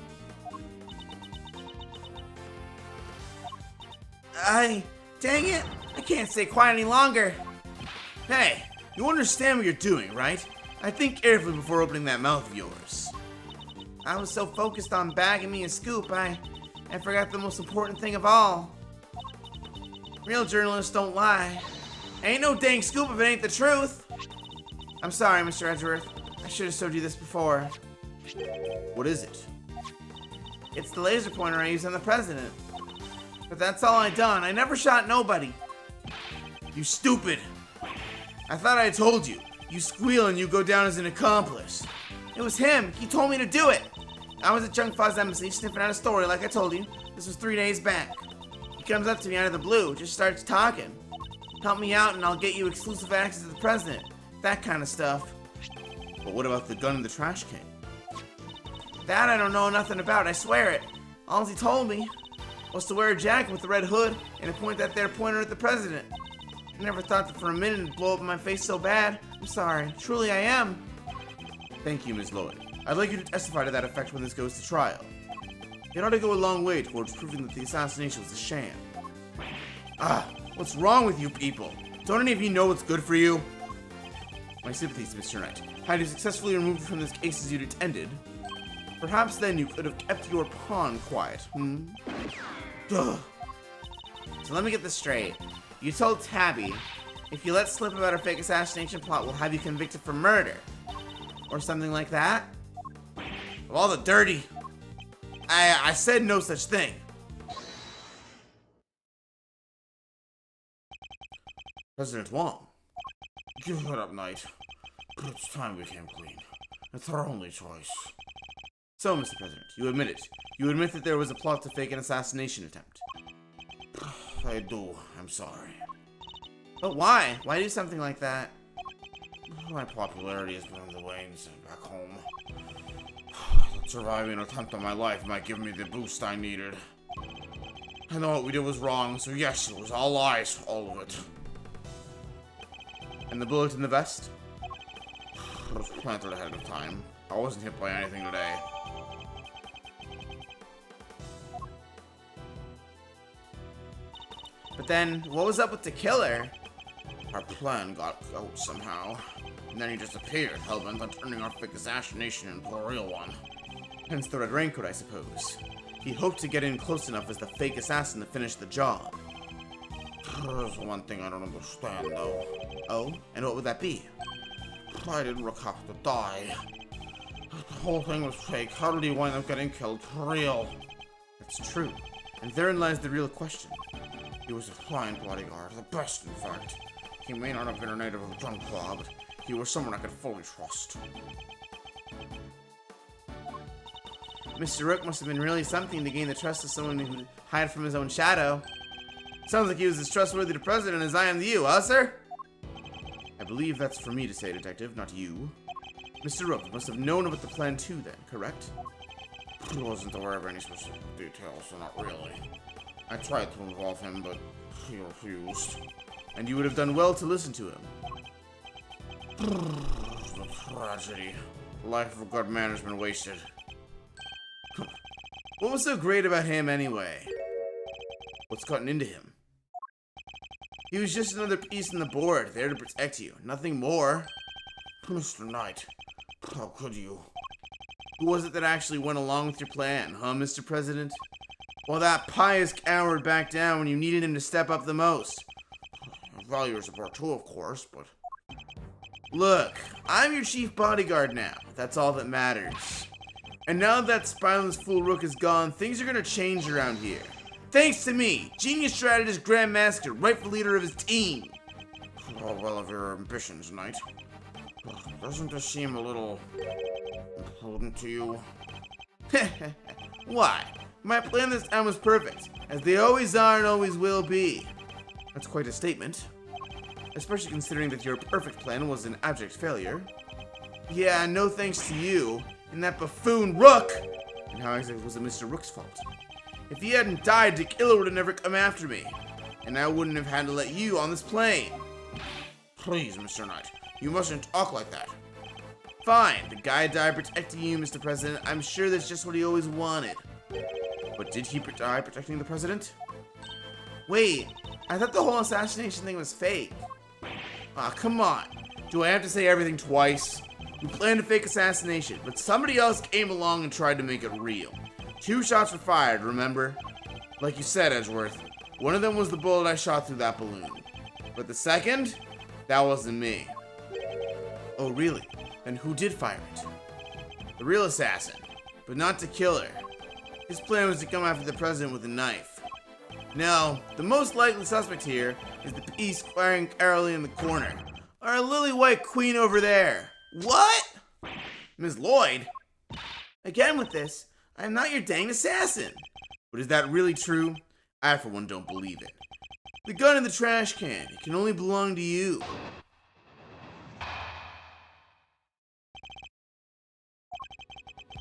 Dang it! I can't stay quiet any longer. Hey, you understand what you're doing, right? I think carefully before opening that mouth of yours. I was so focused on bagging me a scoop, I forgot the most important thing of all. Real journalists don't lie. Ain't no dang scoop if it ain't the truth. I'm sorry, Mr. Edgeworth. I should have showed you this before. What is it? It's the laser pointer I used on the president. But that's all I done. I never shot nobody. You stupid. I thought I told you. You squeal and you go down as an accomplice. It was him. He told me to do it. I was at Junk Fuzz Embassy sniffing out a story like I told you. This was 3 days back. He comes up to me out of the blue, just starts talking. Help me out and I'll get you exclusive access to the president. That kind of stuff. But what about the gun in the trash can? That I don't know nothing about, I swear it. All he told me was to wear a jacket with the red hood and to point that there pointer at the president. I never thought that for a minute it'd blow up in my face so bad. I'm sorry. Truly I am. Thank you, Ms. Lloyd. I'd like you to testify to that effect when this goes to trial. It ought to go a long way towards proving that the assassination was a sham. What's wrong with you people? Don't any of you know what's good for you? My sympathies, Mr. Knight. Had you successfully removed from this case as you'd intended, perhaps then you could have kept your pawn quiet, Ugh. So let me get this straight. You told Tabby, if you let slip about our fake assassination plot, we'll have you convicted for murder. Or something like that? Of all the dirty... I said no such thing. President Wong. Give it up, Knight. It's time we came clean. It's our only choice. So, Mr. President, you admit it. You admit that there was a plot to fake an assassination attempt. I do. I'm sorry. But why? Why do something like that? My popularity has been on the wane back home. Surviving an attempt on my life might give me the boost I needed. I know what we did was wrong, so yes, it was all lies, all of it. And the bullet in the vest? It was planted ahead of time. I wasn't hit by anything today. But then, what was up with the killer? Our plan got out somehow. And then he disappeared, hell-bent on turning our fake assassination into a real one. Hence the red raincoat, I suppose. He hoped to get in close enough as the fake assassin to finish the job. There's one thing I don't understand, though. Oh? And what would that be? I didn't have to die. The whole thing was fake. How did he wind up getting killed for real? That's true. And therein lies the real question. He was a fine bodyguard, the best, in fact. He may not have been a native of Junkla, but he was someone I could fully trust. Mr. Rook must have been really something to gain the trust of someone who would hide from his own shadow. Sounds like he was as trustworthy to President as I am to you, huh, sir? I believe that's for me to say, Detective, not you. Mr. Rook must have known about the plan too, then, correct? He wasn't aware of any specific details, so not really. I tried to involve him, but he refused. And you would have done well to listen to him. The tragedy. The life of a good man has been wasted. What was so great about him anyway? What's gotten into him? He was just another piece on the board, there to protect you. Nothing more. Mr. Knight, how could you? Who was it that actually went along with your plan, huh, Mr. President? Well, that pious coward backed down when you needed him to step up the most. I value your support too, of course, but... Look, I'm your chief bodyguard now. That's all that matters. And now that spineless fool Rook is gone, things are gonna change around here. Thanks to me, genius strategist Grandmaster, rightful leader of his team. Oh, well of your ambitions, Knight. Doesn't this seem a little... imprudent to you? Why? My plan this time was perfect, as they always are and always will be. That's quite a statement. Especially considering that your perfect plan was an abject failure. Yeah, no thanks to you, and that buffoon Rook! And how exactly was it Mr. Rook's fault? If he hadn't died, the killer would have never come after me. And I wouldn't have had to let you on this plane. Please, Mr. Knight, you mustn't talk like that. Fine, the guy died protecting you, Mr. President. I'm sure that's just what he always wanted. But did he die protecting the president? Wait, I thought the whole assassination thing was fake. Aw, come on. Do I have to say everything twice? We planned a fake assassination, but somebody else came along and tried to make it real. 2 shots were fired, remember? Like you said, Edgeworth, one of them was the bullet I shot through that balloon. But the second? That wasn't me. Oh, really? Then who did fire it? The real assassin, but not the killer. His plan was to come after the president with a knife. Now, the most likely suspect here is the piece squaring Carolee in the corner. Our lily white queen over there. What? Ms. Lloyd? Again with this. I am not your dang assassin. But is that really true? I, for one, don't believe it. The gun in the trash can. It can only belong to you.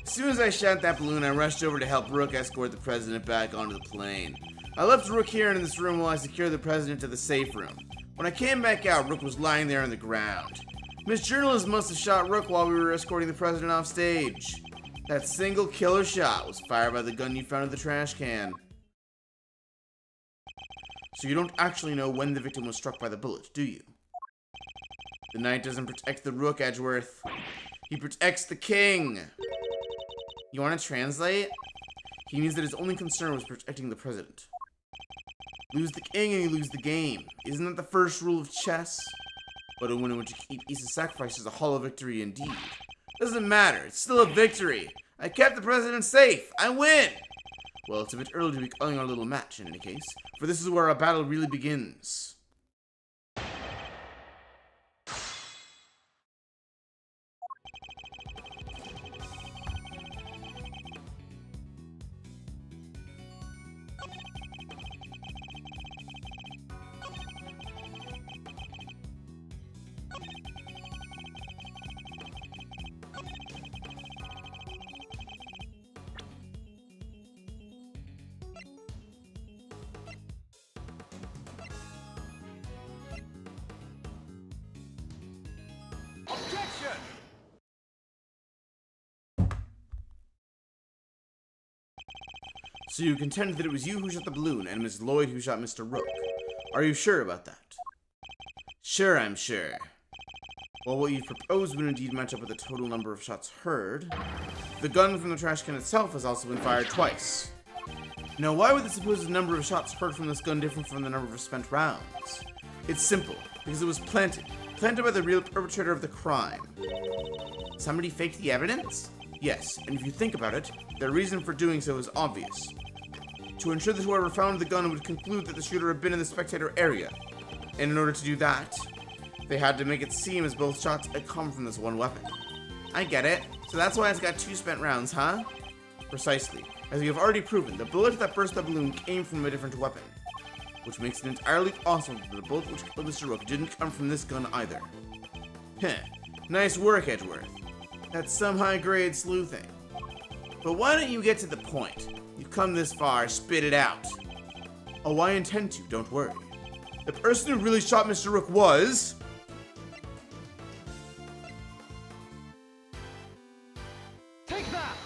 As soon as I shot that balloon, I rushed over to help Rook escort the president back onto the plane. I left Rook here in this room while I secured the president to the safe room. When I came back out, Rook was lying there on the ground. Miss Journalist must have shot Rook while we were escorting the president off stage. That single killer shot was fired by the gun you found in the trash can. So you don't actually know when the victim was struck by the bullet, do you? The knight doesn't protect the Rook, Edgeworth. He protects the king. You want to translate? He means that his only concern was protecting the president. Lose the king and you lose the game. Isn't that the first rule of chess? But a win in which you keep each sacrifice is a hollow victory indeed. Doesn't matter, it's still a victory. I kept the president safe. I win! Well, it's a bit early to be calling our little match in any case, for this is where our battle really begins. Objection! So you contend that it was you who shot the balloon and Miss Lloyd who shot Mr. Rook. Are you sure about that? Sure, I'm sure. Well, what you've proposed would indeed match up with the total number of shots heard. The gun from the trash can itself has also been fired twice. Now, why would the supposed number of shots heard from this gun differ from the number of spent rounds? It's simple, because it was planted by the real perpetrator of the crime. Somebody faked the evidence? Yes, and if you think about it, their reason for doing so is obvious. To ensure that whoever found the gun would conclude that the shooter had been in the spectator area. And in order to do that, they had to make it seem as both shots had come from this one weapon. I get it. So that's why it's got 2 spent rounds, huh? Precisely. As we have already proven, the bullet that burst the balloon came from a different weapon. Which makes it entirely possible that the bullet which killed Mr. Rook didn't come from this gun either. Heh. Nice work, Edgeworth. That's some high-grade sleuthing. But why don't you get to the point? You've come this far, spit it out. Oh, I intend to, don't worry. The person who really shot Mr. Rook was... Take that!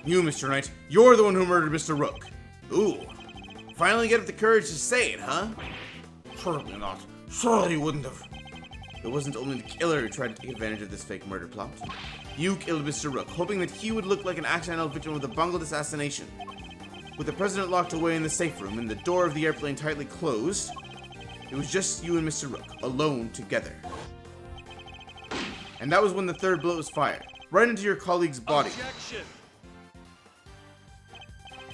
You, Mr. Knight. You're the one who murdered Mr. Rook. Ooh. Finally get up the courage to say it, huh? Certainly not. Surely you wouldn't have. It wasn't only the killer who tried to take advantage of this fake murder plot. You killed Mr. Rook, hoping that he would look like an accidental victim of the bungled assassination. With the president locked away in the safe room and the door of the airplane tightly closed, it was just you and Mr. Rook, alone together. And that was when the third bullet was fired, right into your colleague's body. Objection!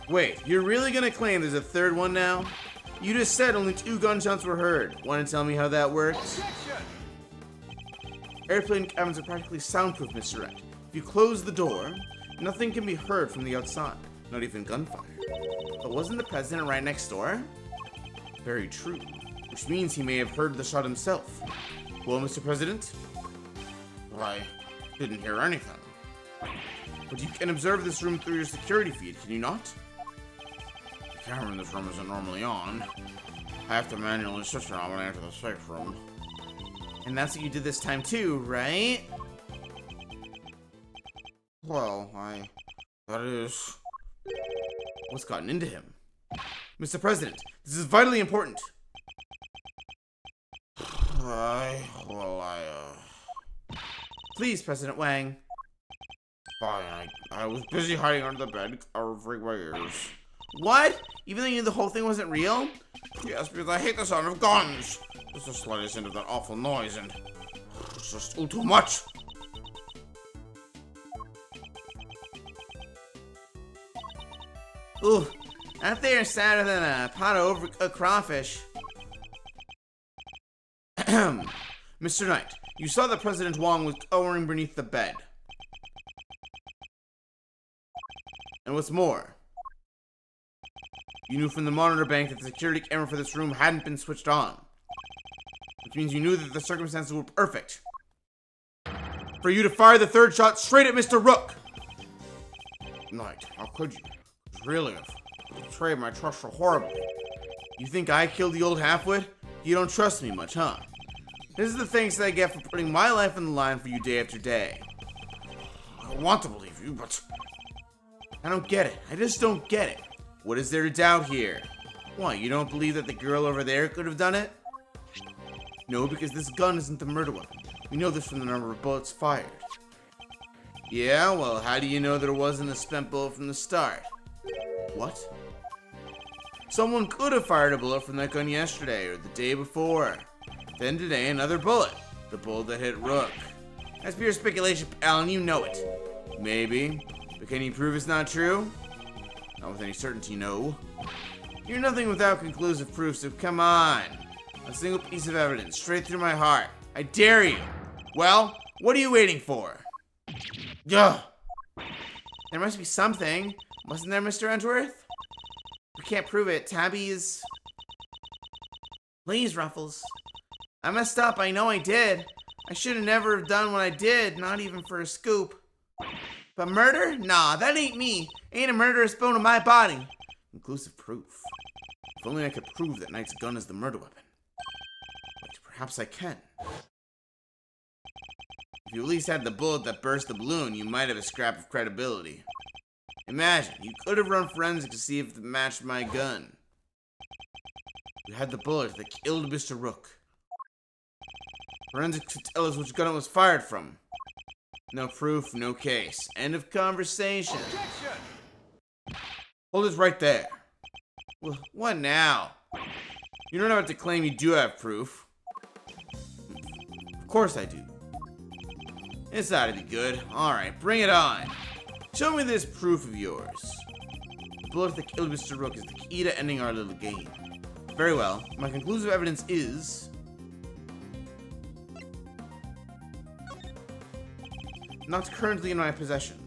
Wait, you're really gonna claim there's a third one now? You just said only 2 gunshots were heard. Wanna tell me how that works? Objection! Airplane cabins are practically soundproof, Mr. Wright. If you close the door, nothing can be heard from the outside, not even gunfire. But wasn't the president right next door? Very true, which means he may have heard the shot himself. Well, Mr. President? I didn't hear anything. But you can observe this room through your security feed, can you not? The camera in this room isn't normally on. I have to manually switch it on when I enter the safe room. And that's what you did this time too, right? Well, that is... What's gotten into him? Mr. President, this is vitally important. Please, President Wang. Fine, I was busy hiding under the bed, covering my ears. What? Even though you knew the whole thing wasn't real? Yes, because I hate the sound of guns. Just the slightest hint of that awful noise, and it's just all too much. Ooh, that there is sadder than a pot of overcooked crawfish. Mr. Knight, you saw that President Wong was cowering beneath the bed. And what's more, you knew from the monitor bank that the security camera for this room hadn't been switched on. Which means you knew that the circumstances were perfect for you to fire the third shot straight at Mr. Rook. Knight, how could you? Really have betrayed my trust so horribly. You think I killed the old halfwit? You don't trust me much, huh? This is the thanks that I get for putting my life on the line for you day after day. I want to believe you, but I don't get it. I just don't get it. What is there to doubt here? Why, you don't believe that the girl over there could have done it? No, because this gun isn't the murder weapon. We know this from the number of bullets fired. Yeah, well, how do you know that it wasn't a spent bullet from the start? What? Someone could have fired a bullet from that gun yesterday or the day before. Then today, another bullet. The bullet that hit Rook. That's pure speculation, pal, and you know it. Maybe. But can you prove it's not true? Not with any certainty, no. You're nothing without conclusive proof, so come on. A single piece of evidence, straight through my heart. I dare you. Well, what are you waiting for? Ugh. There must be something. Wasn't there, Mr. Entworth? We can't prove it. Tabby's... Please, Ruffles. I messed up. I know I did. I should have never have done what I did, not even for a scoop. But murder? Nah, that ain't me. Ain't a murderous bone in my body. Conclusive proof. If only I could prove that Knight's gun is the murder weapon. But perhaps I can. If you at least had the bullet that burst the balloon, you might have a scrap of credibility. Imagine, you could have run forensic to see if it matched my gun. You had the bullet that killed Mr. Rook. Forensic could tell us which gun it was fired from. No proof, no case. End of conversation. Objection! Hold it right there. Well, what now? You don't have to claim you do have proof. Of course I do. This ought to be good. Alright, bring it on. Show me this proof of yours. The bullet that killed Mr. Rook is the key to ending our little game. Very well. My conclusive evidence is... not currently in my possession.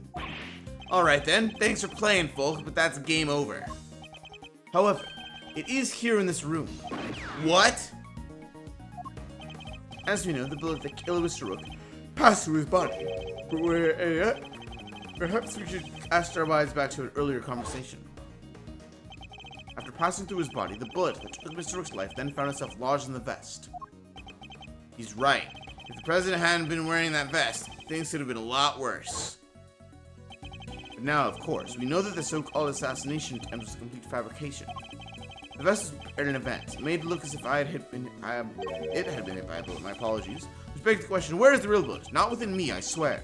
Alright then, thanks for playing, folk, but that's game over. However, it is here in this room. What? As we know, the bullet that killed Mr. Rook passed through his body. But perhaps we should cast our minds back to an earlier conversation. After passing through his body, the bullet that took Mr. Rook's life then found itself lodged in the vest. He's right. If the president hadn't been wearing that vest, things could have been a lot worse. But now, of course, we know that the so-called assassination attempt was a complete fabrication. The vest was prepared in advance, made to look as if it had been hit by a bullet. My apologies. Which begs the question, where is the real bullet? Not within me, I swear.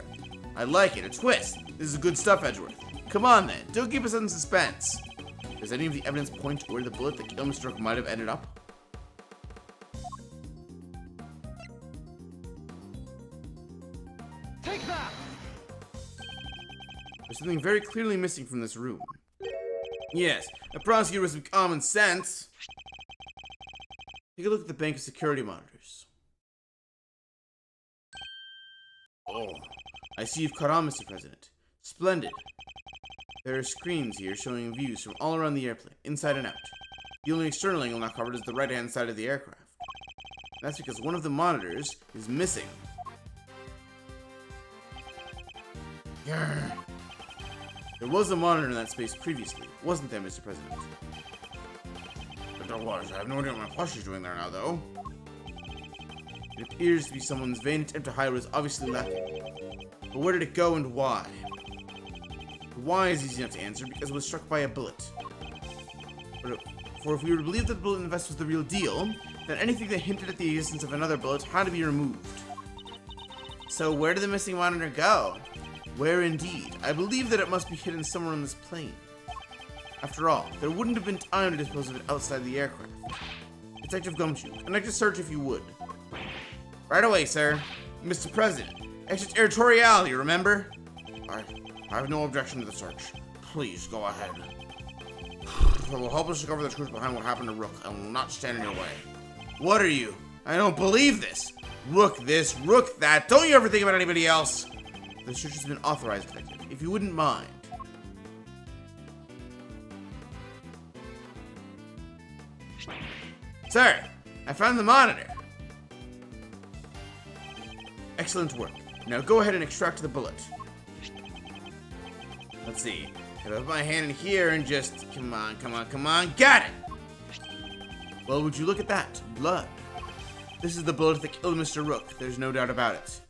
I like it, a twist. This is good stuff, Edgeworth. Come on then, don't keep us in suspense. Does any of the evidence point to where the bullet that killed Mr. Rook might have ended up? Take that! There's something very clearly missing from this room. Yes, a prosecutor with some common sense. Take a look at the bank of security monitors. Oh, I see you've caught on, Mr. President. Splendid. There are screens here showing views from all around the airplane, inside and out. The only external angle not covered is the right-hand side of the aircraft. That's because one of the monitors is missing. Grr. There was a monitor in that space previously, wasn't there, Mr. President? But there was. I have no idea what my plush is doing there now, though. It appears to be someone's vain attempt to hide what is obviously lacking. But where did it go and why? The why is easy enough to answer because it was struck by a bullet. For if we were to believe that the bullet in the vest was the real deal, then anything that hinted at the existence of another bullet had to be removed. So where did the missing monitor go? Where indeed? I believe that it must be hidden somewhere on this plane. After all, there wouldn't have been time to dispose of it outside the aircraft. Detective Gumshoe, conduct a search if you would. Right away, sir. Mr. President, extraterritoriality, remember? I have no objection to the search. Please, go ahead. It will help us discover the truth behind what happened to Rook. I will not stand in your way. What are you? I don't believe this. Rook this, Rook that. Don't you ever think about anybody else. The search has been authorized, Detective, if you wouldn't mind. Sir, I found the monitor. Excellent work. Now go ahead and extract the bullet. Let's see. If I put my hand in here and just... Come on, come on, come on. Got it! Well, would you look at that? Blood. This is the bullet that killed Mr. Rook. There's no doubt about it.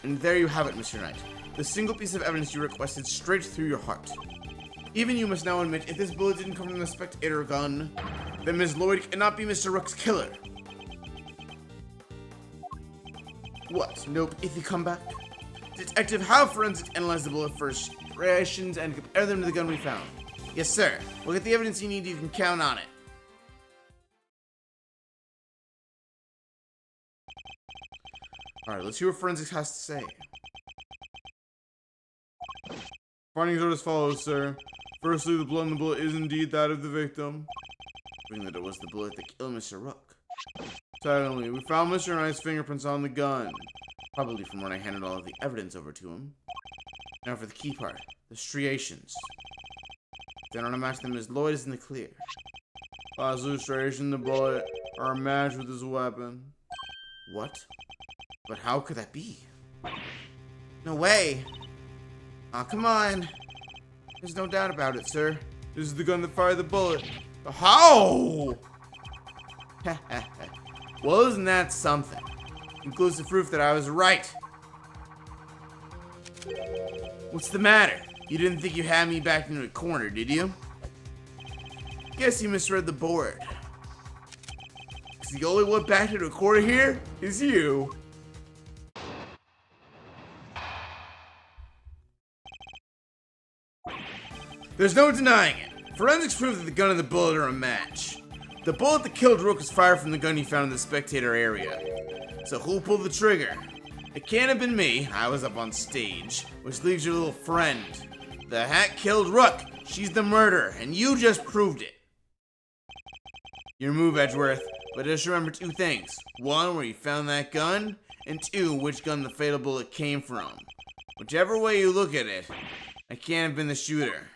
And there you have it, Mr. Knight. The single piece of evidence you requested straight through your heart. Even you must now admit, if this bullet didn't come from the spectator gun, then Ms. Lloyd cannot be Mr. Rook's killer. What? Nope, if you come back? Detective, how forensic analyze the bullet for striations and compare them to the gun we found. Yes, sir. We'll get the evidence you need, you can count on it. Alright, let's hear what forensics has to say. Findings are as follows, sir. Firstly, the blood in the bullet is indeed that of the victim, proving that it was the bullet that killed Mr. Rook. Secondly, we found Mr. Knight's fingerprints on the gun, probably from when I handed all of the evidence over to him. Now for the key part, the striations. If they don't match them, Ms. Lloyd is in the clear. Lastly, the striations in the bullet are a match with his weapon. What? But how could that be? No way! Aw, come on! There's no doubt about it, sir. This is the gun that fired the bullet. How? Well, isn't that something? Conclusive proof that I was right. What's the matter? You didn't think you had me back into a corner, did you? Guess you misread the board. 'Cause the only one back into a corner here is you. There's no denying it. Forensics prove that the gun and the bullet are a match. The bullet that killed Rook was fired from the gun he found in the spectator area. So who pulled the trigger? It can't have been me. I was up on stage. Which leaves your little friend. The hack killed Rook. She's the murderer, and you just proved it. Your move, Edgeworth. But just remember two things. One, where you found that gun, and two, which gun the fatal bullet came from. Whichever way you look at it, I can't have been the shooter.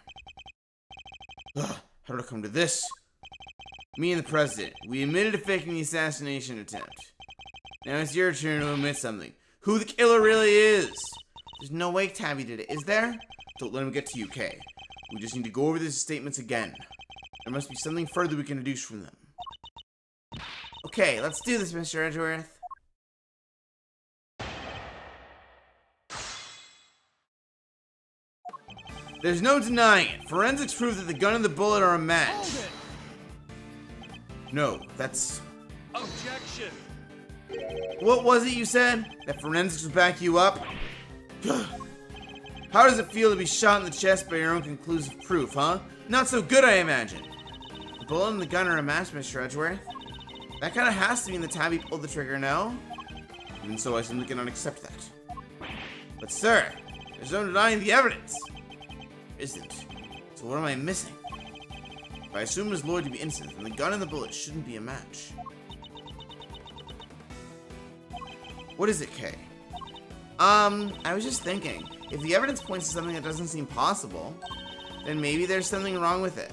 Ugh, how did it come to this? Me and the president, we admitted to faking the assassination attempt. Now it's your turn to admit something. Who the killer really is? There's no way Tabby did it, is there? Don't let him get to you, Kay. We just need to go over these statements again. There must be something further we can deduce from them. Okay, let's do this, Mr. Edgeworth. There's no denying it. Forensics prove that the gun and the bullet are a match. No, that's... Objection! What was it you said? That forensics would back you up? How does it feel to be shot in the chest by your own conclusive proof, huh? Not so good, I imagine. The bullet and the gun are a match, Mr. Edgeworth. That kind of has to mean that Tabby pulled the trigger, no? Even so, I simply cannot accept that. But sir, there's no denying the evidence. Isn't. So what am I missing? If I assume Ms. Lloyd to be innocent, then the gun and the bullet shouldn't be a match. What is it, Kay? I was just thinking, if the evidence points to something that doesn't seem possible, then maybe there's something wrong with it.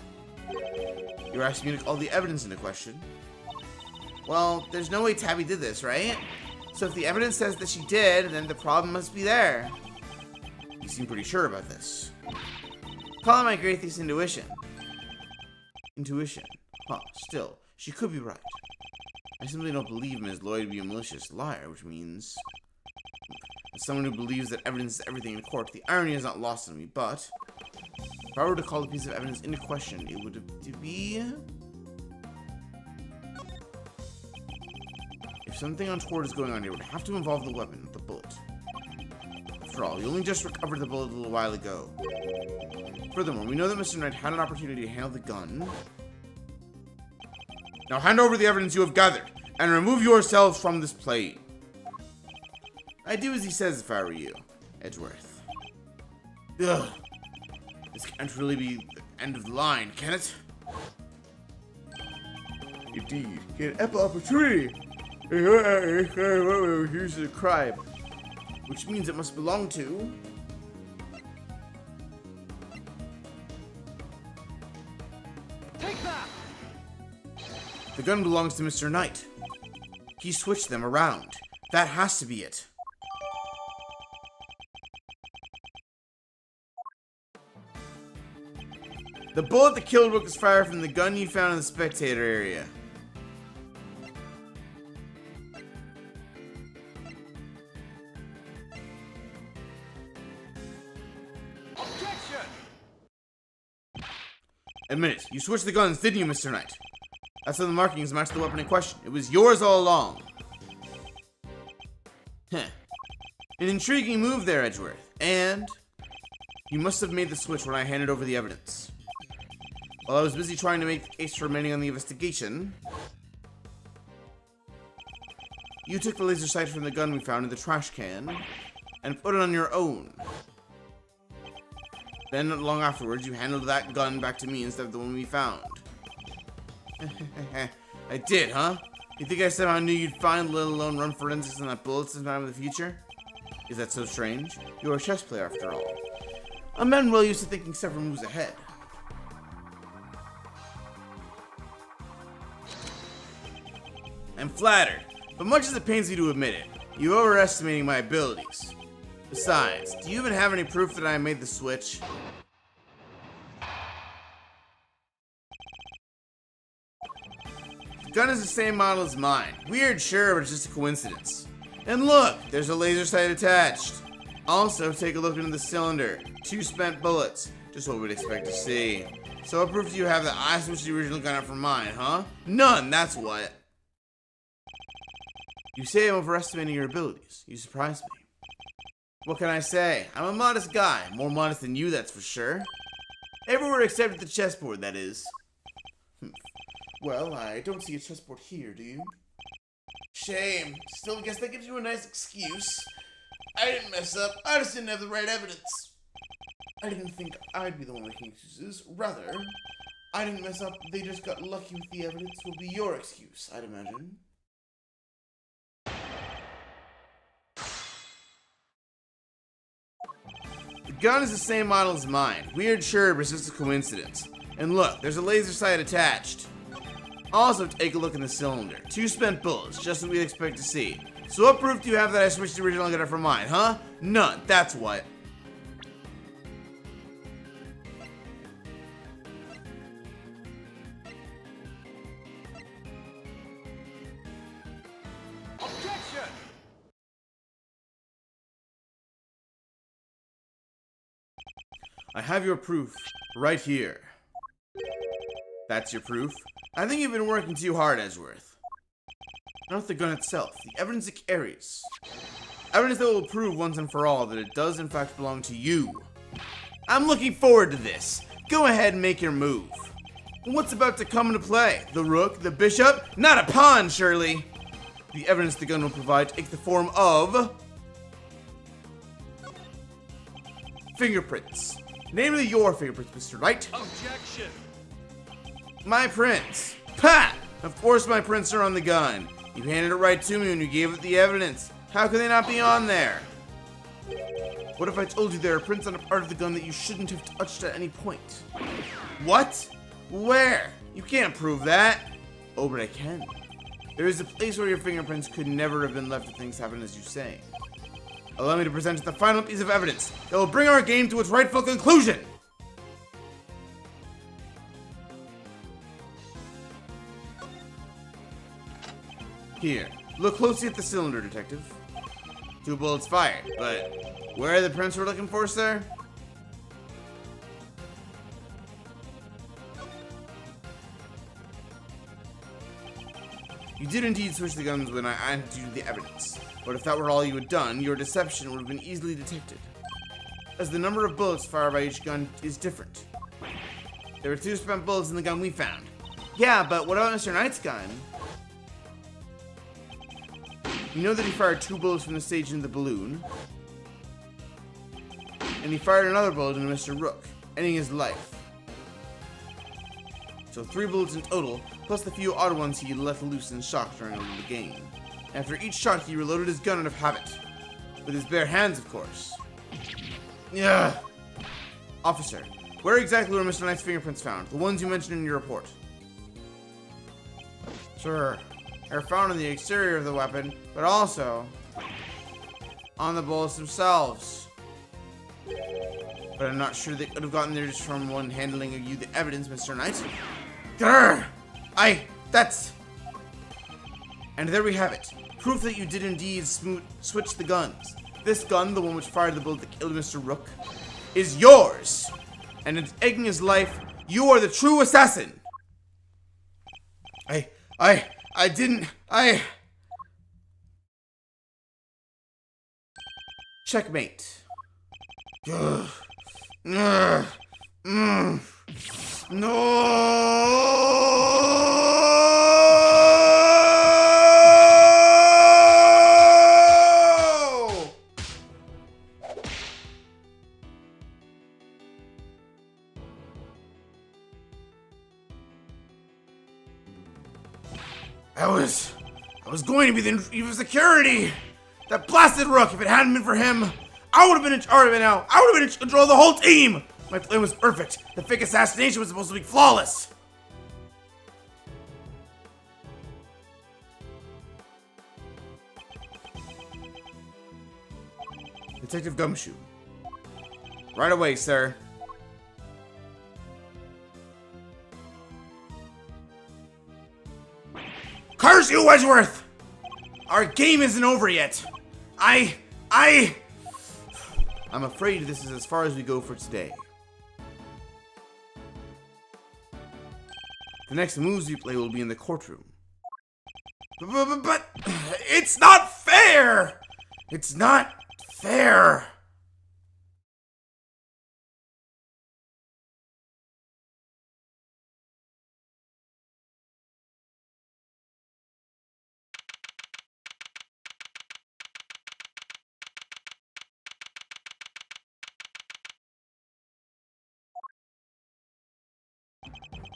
You're asking me to call the evidence into question? Well, there's no way Tabby did this, right? So if the evidence says that she did, then the problem must be there. You seem pretty sure about this. Call it my greatest intuition. Intuition. Huh, still, she could be right. I simply don't believe Ms. Lloyd to be a malicious liar, which means... As someone who believes that evidence is everything in court, the irony is not lost on me, but... If I were to call the piece of evidence into question, it would be... If something untoward is going on here, it would have to involve the weapon, the bullet. After all, you only just recovered the bullet a little while ago. Furthermore, we know that Mr. Knight had an opportunity to handle the gun. Now hand over the evidence you have gathered, and remove yourselves from this plane. I'd do as he says if I were you, Edgeworth. Ugh. This can't really be the end of the line, can it? Indeed, get an ample opportunity. Here's the crime. Which means it must belong to... The gun belongs to Mr. Knight. He switched them around. That has to be it. The bullet that killed Rook was fired from the gun you found in the spectator area. Objection! Admit it, you switched the guns, didn't you, Mr. Knight? That's how the markings match the weapon in question. It was yours all along. Heh. An intriguing move there, Edgeworth. And you must have made the switch when I handed over the evidence. While I was busy trying to make the case for remaining on the investigation, you took the laser sight from the gun we found in the trash can and put it on your own. Then, not long afterwards, you handed that gun back to me instead of the one we found. I did, huh? You think I somehow knew you'd find, let alone run forensics on that bullet sometime in the future? Is that so strange? You're a chess player, after all. A man well used to thinking several moves ahead. I'm flattered, but much as it pains me to admit it, you're overestimating my abilities. Besides, do you even have any proof that I made the switch? The gun is the same model as mine. Weird, sure, but it's just a coincidence. And look, there's a laser sight attached. Also, take a look into the cylinder. 2 spent bullets. Just what we'd expect to see. So what proof do you have that I switched the original gun out from mine, huh? None, that's what. You say I'm overestimating your abilities. You surprise me. What can I say? I'm a modest guy. More modest than you, that's for sure. Everywhere except at the chessboard, that is. Well, I don't see a chessboard here, do you? Shame. Still, guess that gives you a nice excuse. I didn't mess up. I just didn't have the right evidence. I didn't think I'd be the one making excuses. Rather, I didn't mess up. They just got lucky with the evidence will be your excuse, I'd imagine. The gun is the same model as mine. Weird, sure, but it's just a coincidence. And look, there's a laser sight attached. Also, take a look in the cylinder. 2 spent bullets, just what we'd expect to see. So what proof do you have that I switched the original gun from mine, huh? None, that's what. Objection! I have your proof right here. That's your proof? I think you've been working too hard, Edgeworth. Not the gun itself, the evidence it carries. Evidence that will prove once and for all that it does in fact belong to you. I'm looking forward to this. Go ahead and make your move. What's about to come into play? The rook? The bishop? Not a pawn, surely! The evidence the gun will provide takes the form of fingerprints. Namely your fingerprints, Mr. Knight. Objection! My prints. Pa! Of course my prints are on the gun. You handed it right to me when you gave it the evidence. How could they not be on there? What if I told you there are prints on a part of the gun that you shouldn't have touched at any point? What? Where? You can't prove that. Oh, but I can. There is a place where your fingerprints could never have been left if things happen as you say. Allow me to present the final piece of evidence that will bring our game to its rightful conclusion. Here, look closely at the cylinder, Detective. 2 bullets fired, but where are the prints we're looking for, sir? You did indeed switch the guns when I handed you the evidence, but if that were all you had done, your deception would have been easily detected, as the number of bullets fired by each gun is different. There were 2 spent bullets in the gun we found. Yeah, but what about Mr. Knight's gun? You know that he fired 2 bullets from the stage into the balloon, and he fired another bullet into Mr. Rook, ending his life. So 3 bullets in total, plus the few odd ones he let loose in shock during the game. After each shot, he reloaded his gun out of habit. With his bare hands, of course. Yeah. Officer, where exactly were Mr. Knight's fingerprints found? The ones you mentioned in your report. Sure, they're found on the exterior of the weapon, but also on the bullets themselves. But I'm not sure they could have gotten there just from one handling you the evidence, Mr. Knight. Grr! That's... And there we have it. Proof that you did indeed switch the guns. This gun, the one which fired the bullet that killed Mr. Rook, is yours! And in taking his life, you are the true assassin! I didn't... Checkmate. Ugh. Ugh. No! I was going to be the chief of security! That blasted Rook, if it hadn't been for him, I would have been in charge of it now! I would have been in control of the whole team! My plan was perfect. The fake assassination was supposed to be flawless. Detective Gumshoe. Right away, sir. Curse you, Wedgeworth! Our game isn't over yet. I'm afraid this is as far as we go for today. The next moves we play will be in the courtroom. But it's not fair! It's not fair!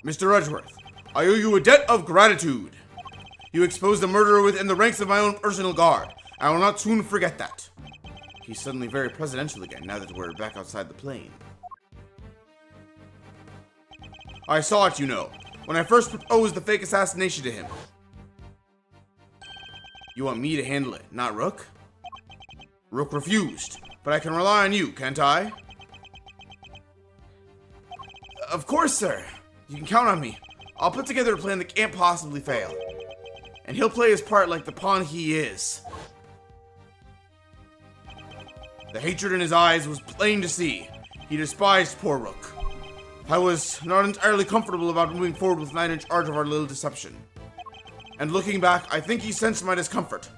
Mr. Edgeworth, I owe you a debt of gratitude. You exposed the murderer within the ranks of my own personal guard. I will not soon forget that. He's suddenly very presidential again now that we're back outside the plane. I saw it, you know, when I first proposed the fake assassination to him. You want me to handle it, not Rook? Rook refused, but I can rely on you, can't I? Of course, sir. You can count on me. I'll put together a plan that can't possibly fail. And he'll play his part like the pawn he is. The hatred in his eyes was plain to see. He despised poor Rook. I was not entirely comfortable about moving forward with Knight in charge of our little deception. And looking back, I think he sensed my discomfort.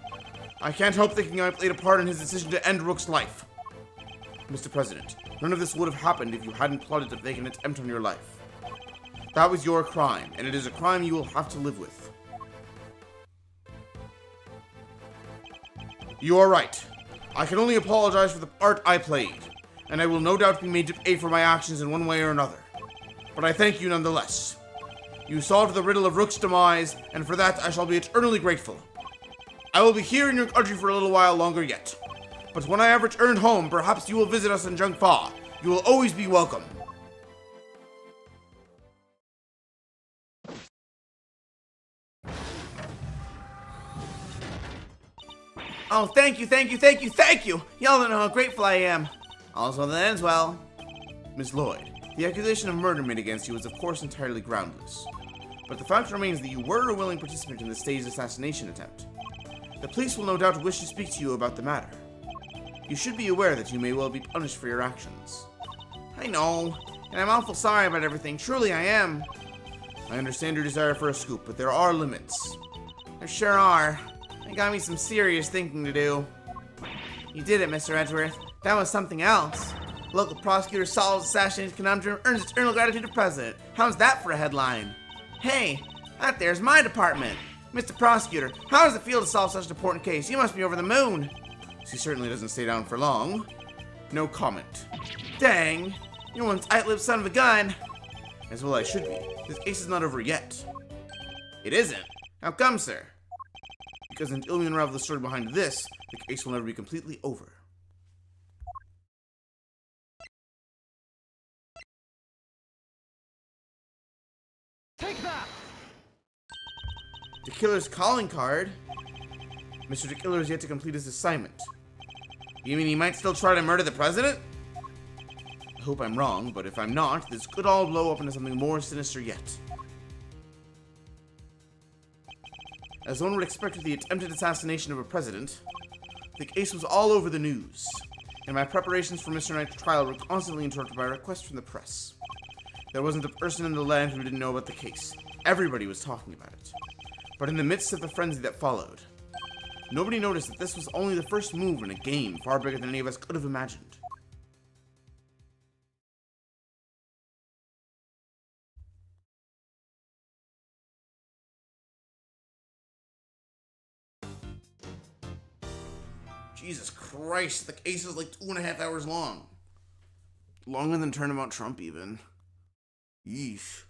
I can't help thinking I played a part in his decision to end Rook's life. Mr. President, none of this would have happened if you hadn't plotted to make an attempt on your life. That was your crime, and it is a crime you will have to live with. You are right. I can only apologize for the part I played, and I will no doubt be made to pay for my actions in one way or another. But I thank you nonetheless. You solved the riddle of Rook's demise, and for that I shall be eternally grateful. I will be here in your country for a little while longer yet. But when I have returned home, perhaps you will visit us in Jungfa. You will always be welcome. Oh, thank you, thank you, thank you, thank you! Y'all don't know how grateful I am. Also, that ends well. Miss Lloyd, the accusation of murder made against you is of course entirely groundless. But the fact remains that you were a willing participant in the staged assassination attempt. The police will no doubt wish to speak to you about the matter. You should be aware that you may well be punished for your actions. I know, and I'm awful sorry about everything, truly I am. I understand your desire for a scoop, but there are limits. There sure are. It got me some serious thinking to do. You did it, Mr. Edgeworth. That was something else. Local prosecutor solves assassination conundrum, earns eternal gratitude to president. How's that for a headline? Hey, that there's my department. Mr. Prosecutor, how does it feel to solve such an important case? You must be over the moon. She certainly doesn't stay down for long. No comment. Dang, you're one tight-lipped son of a gun. As well I should be. This case is not over yet. It isn't? How come, sir? Because until we unravel the story behind this, the case will never be completely over. Take that! The killer's calling card? Mr. the Killer is yet to complete his assignment. You mean he might still try to murder the president? I hope I'm wrong, but if I'm not, this could all blow up into something more sinister yet. As one would expect with the attempted assassination of a president, the case was all over the news, and my preparations for Mr. Knight's trial were constantly interrupted by requests from the press. There wasn't a person in the land who didn't know about the case. Everybody was talking about it. But in the midst of the frenzy that followed, nobody noticed that this was only the first move in a game far bigger than any of us could have imagined. Jesus Christ, the case is like 2.5 hours long. Longer than Turnabout Trump, even. Yeesh.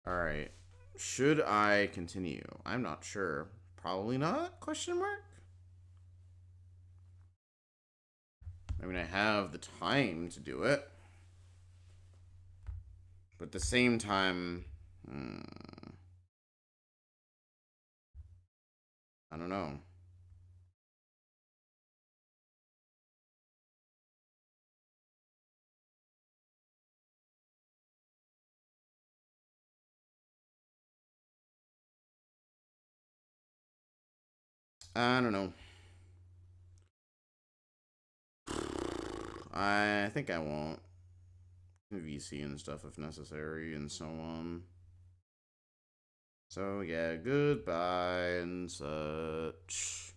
Alright. Should I continue? I'm not sure. Probably not? Question mark? I mean, I have the time to do it. But at the same time, I don't know. I don't know. I think I won't. VC and stuff if necessary and so on. So yeah, goodbye and such.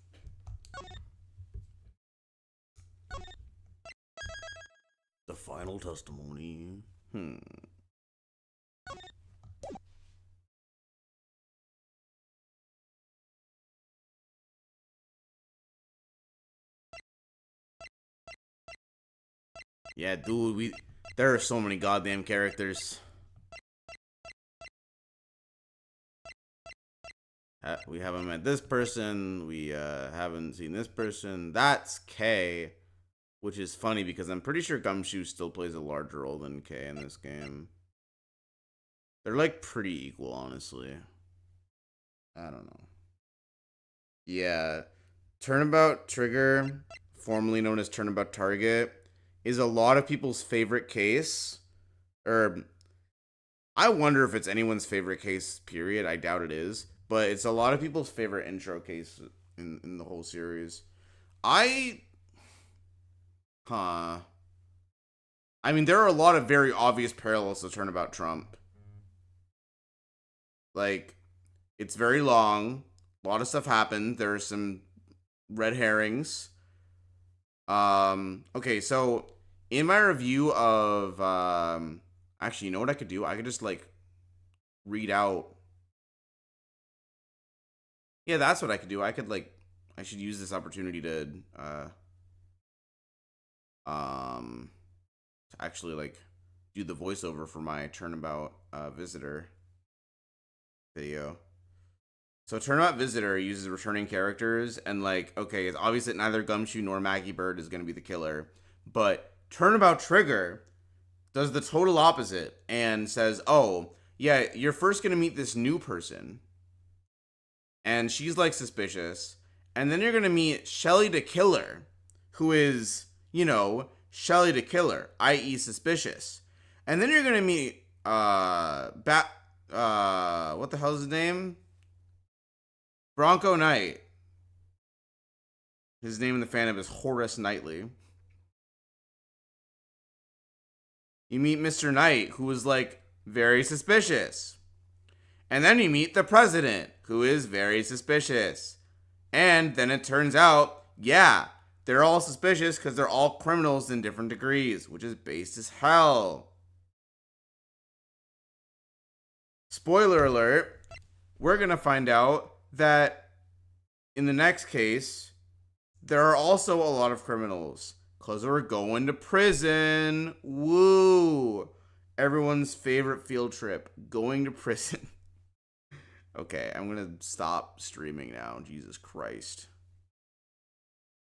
The final testimony. Yeah, dude, there are so many goddamn characters. We haven't met this person. We haven't seen this person. That's K, which is funny because I'm pretty sure Gumshoe still plays a larger role than K in this game. They're like pretty equal, honestly. I don't know. Yeah, Turnabout Trigger, formerly known as Turnabout Target, is a lot of people's favorite case. I wonder if it's anyone's favorite case, period. I doubt it is. But it's a lot of people's favorite intro case in the whole series. I mean, there are a lot of very obvious parallels to Turnabout Trump. Like, it's very long. A lot of stuff happened. There are some red herrings. Okay, so in my review of actually, you know what I could do? I could just like read out. Yeah, that's what I could do. I should use this opportunity to actually like do the voiceover for my Turnabout visitor video. So Turnabout Visitor uses returning characters, and like, okay, it's obvious that neither Gumshoe nor Maggie Bird is going to be the killer, but Turnabout Trigger does the total opposite and says, oh, yeah, you're first going to meet this new person. And she's like suspicious. And then you're going to meet Shelly the Killer, who is, you know, Shelly the Killer, i.e. suspicious. And then you're going to meet, what the hell is his name? Bronco Knight. His name in the fandom is Horace Knightley. You meet Mr. Knight, who is, like, very suspicious. And then you meet the president, who is very suspicious. And then it turns out, yeah, they're all suspicious because they're all criminals in different degrees, which is based as hell. Spoiler alert, we're going to find out that in the next case, there are also a lot of criminals. Because we're going to prison. Woo! Everyone's favorite field trip. Going to prison. Okay, I'm going to stop streaming now. Jesus Christ.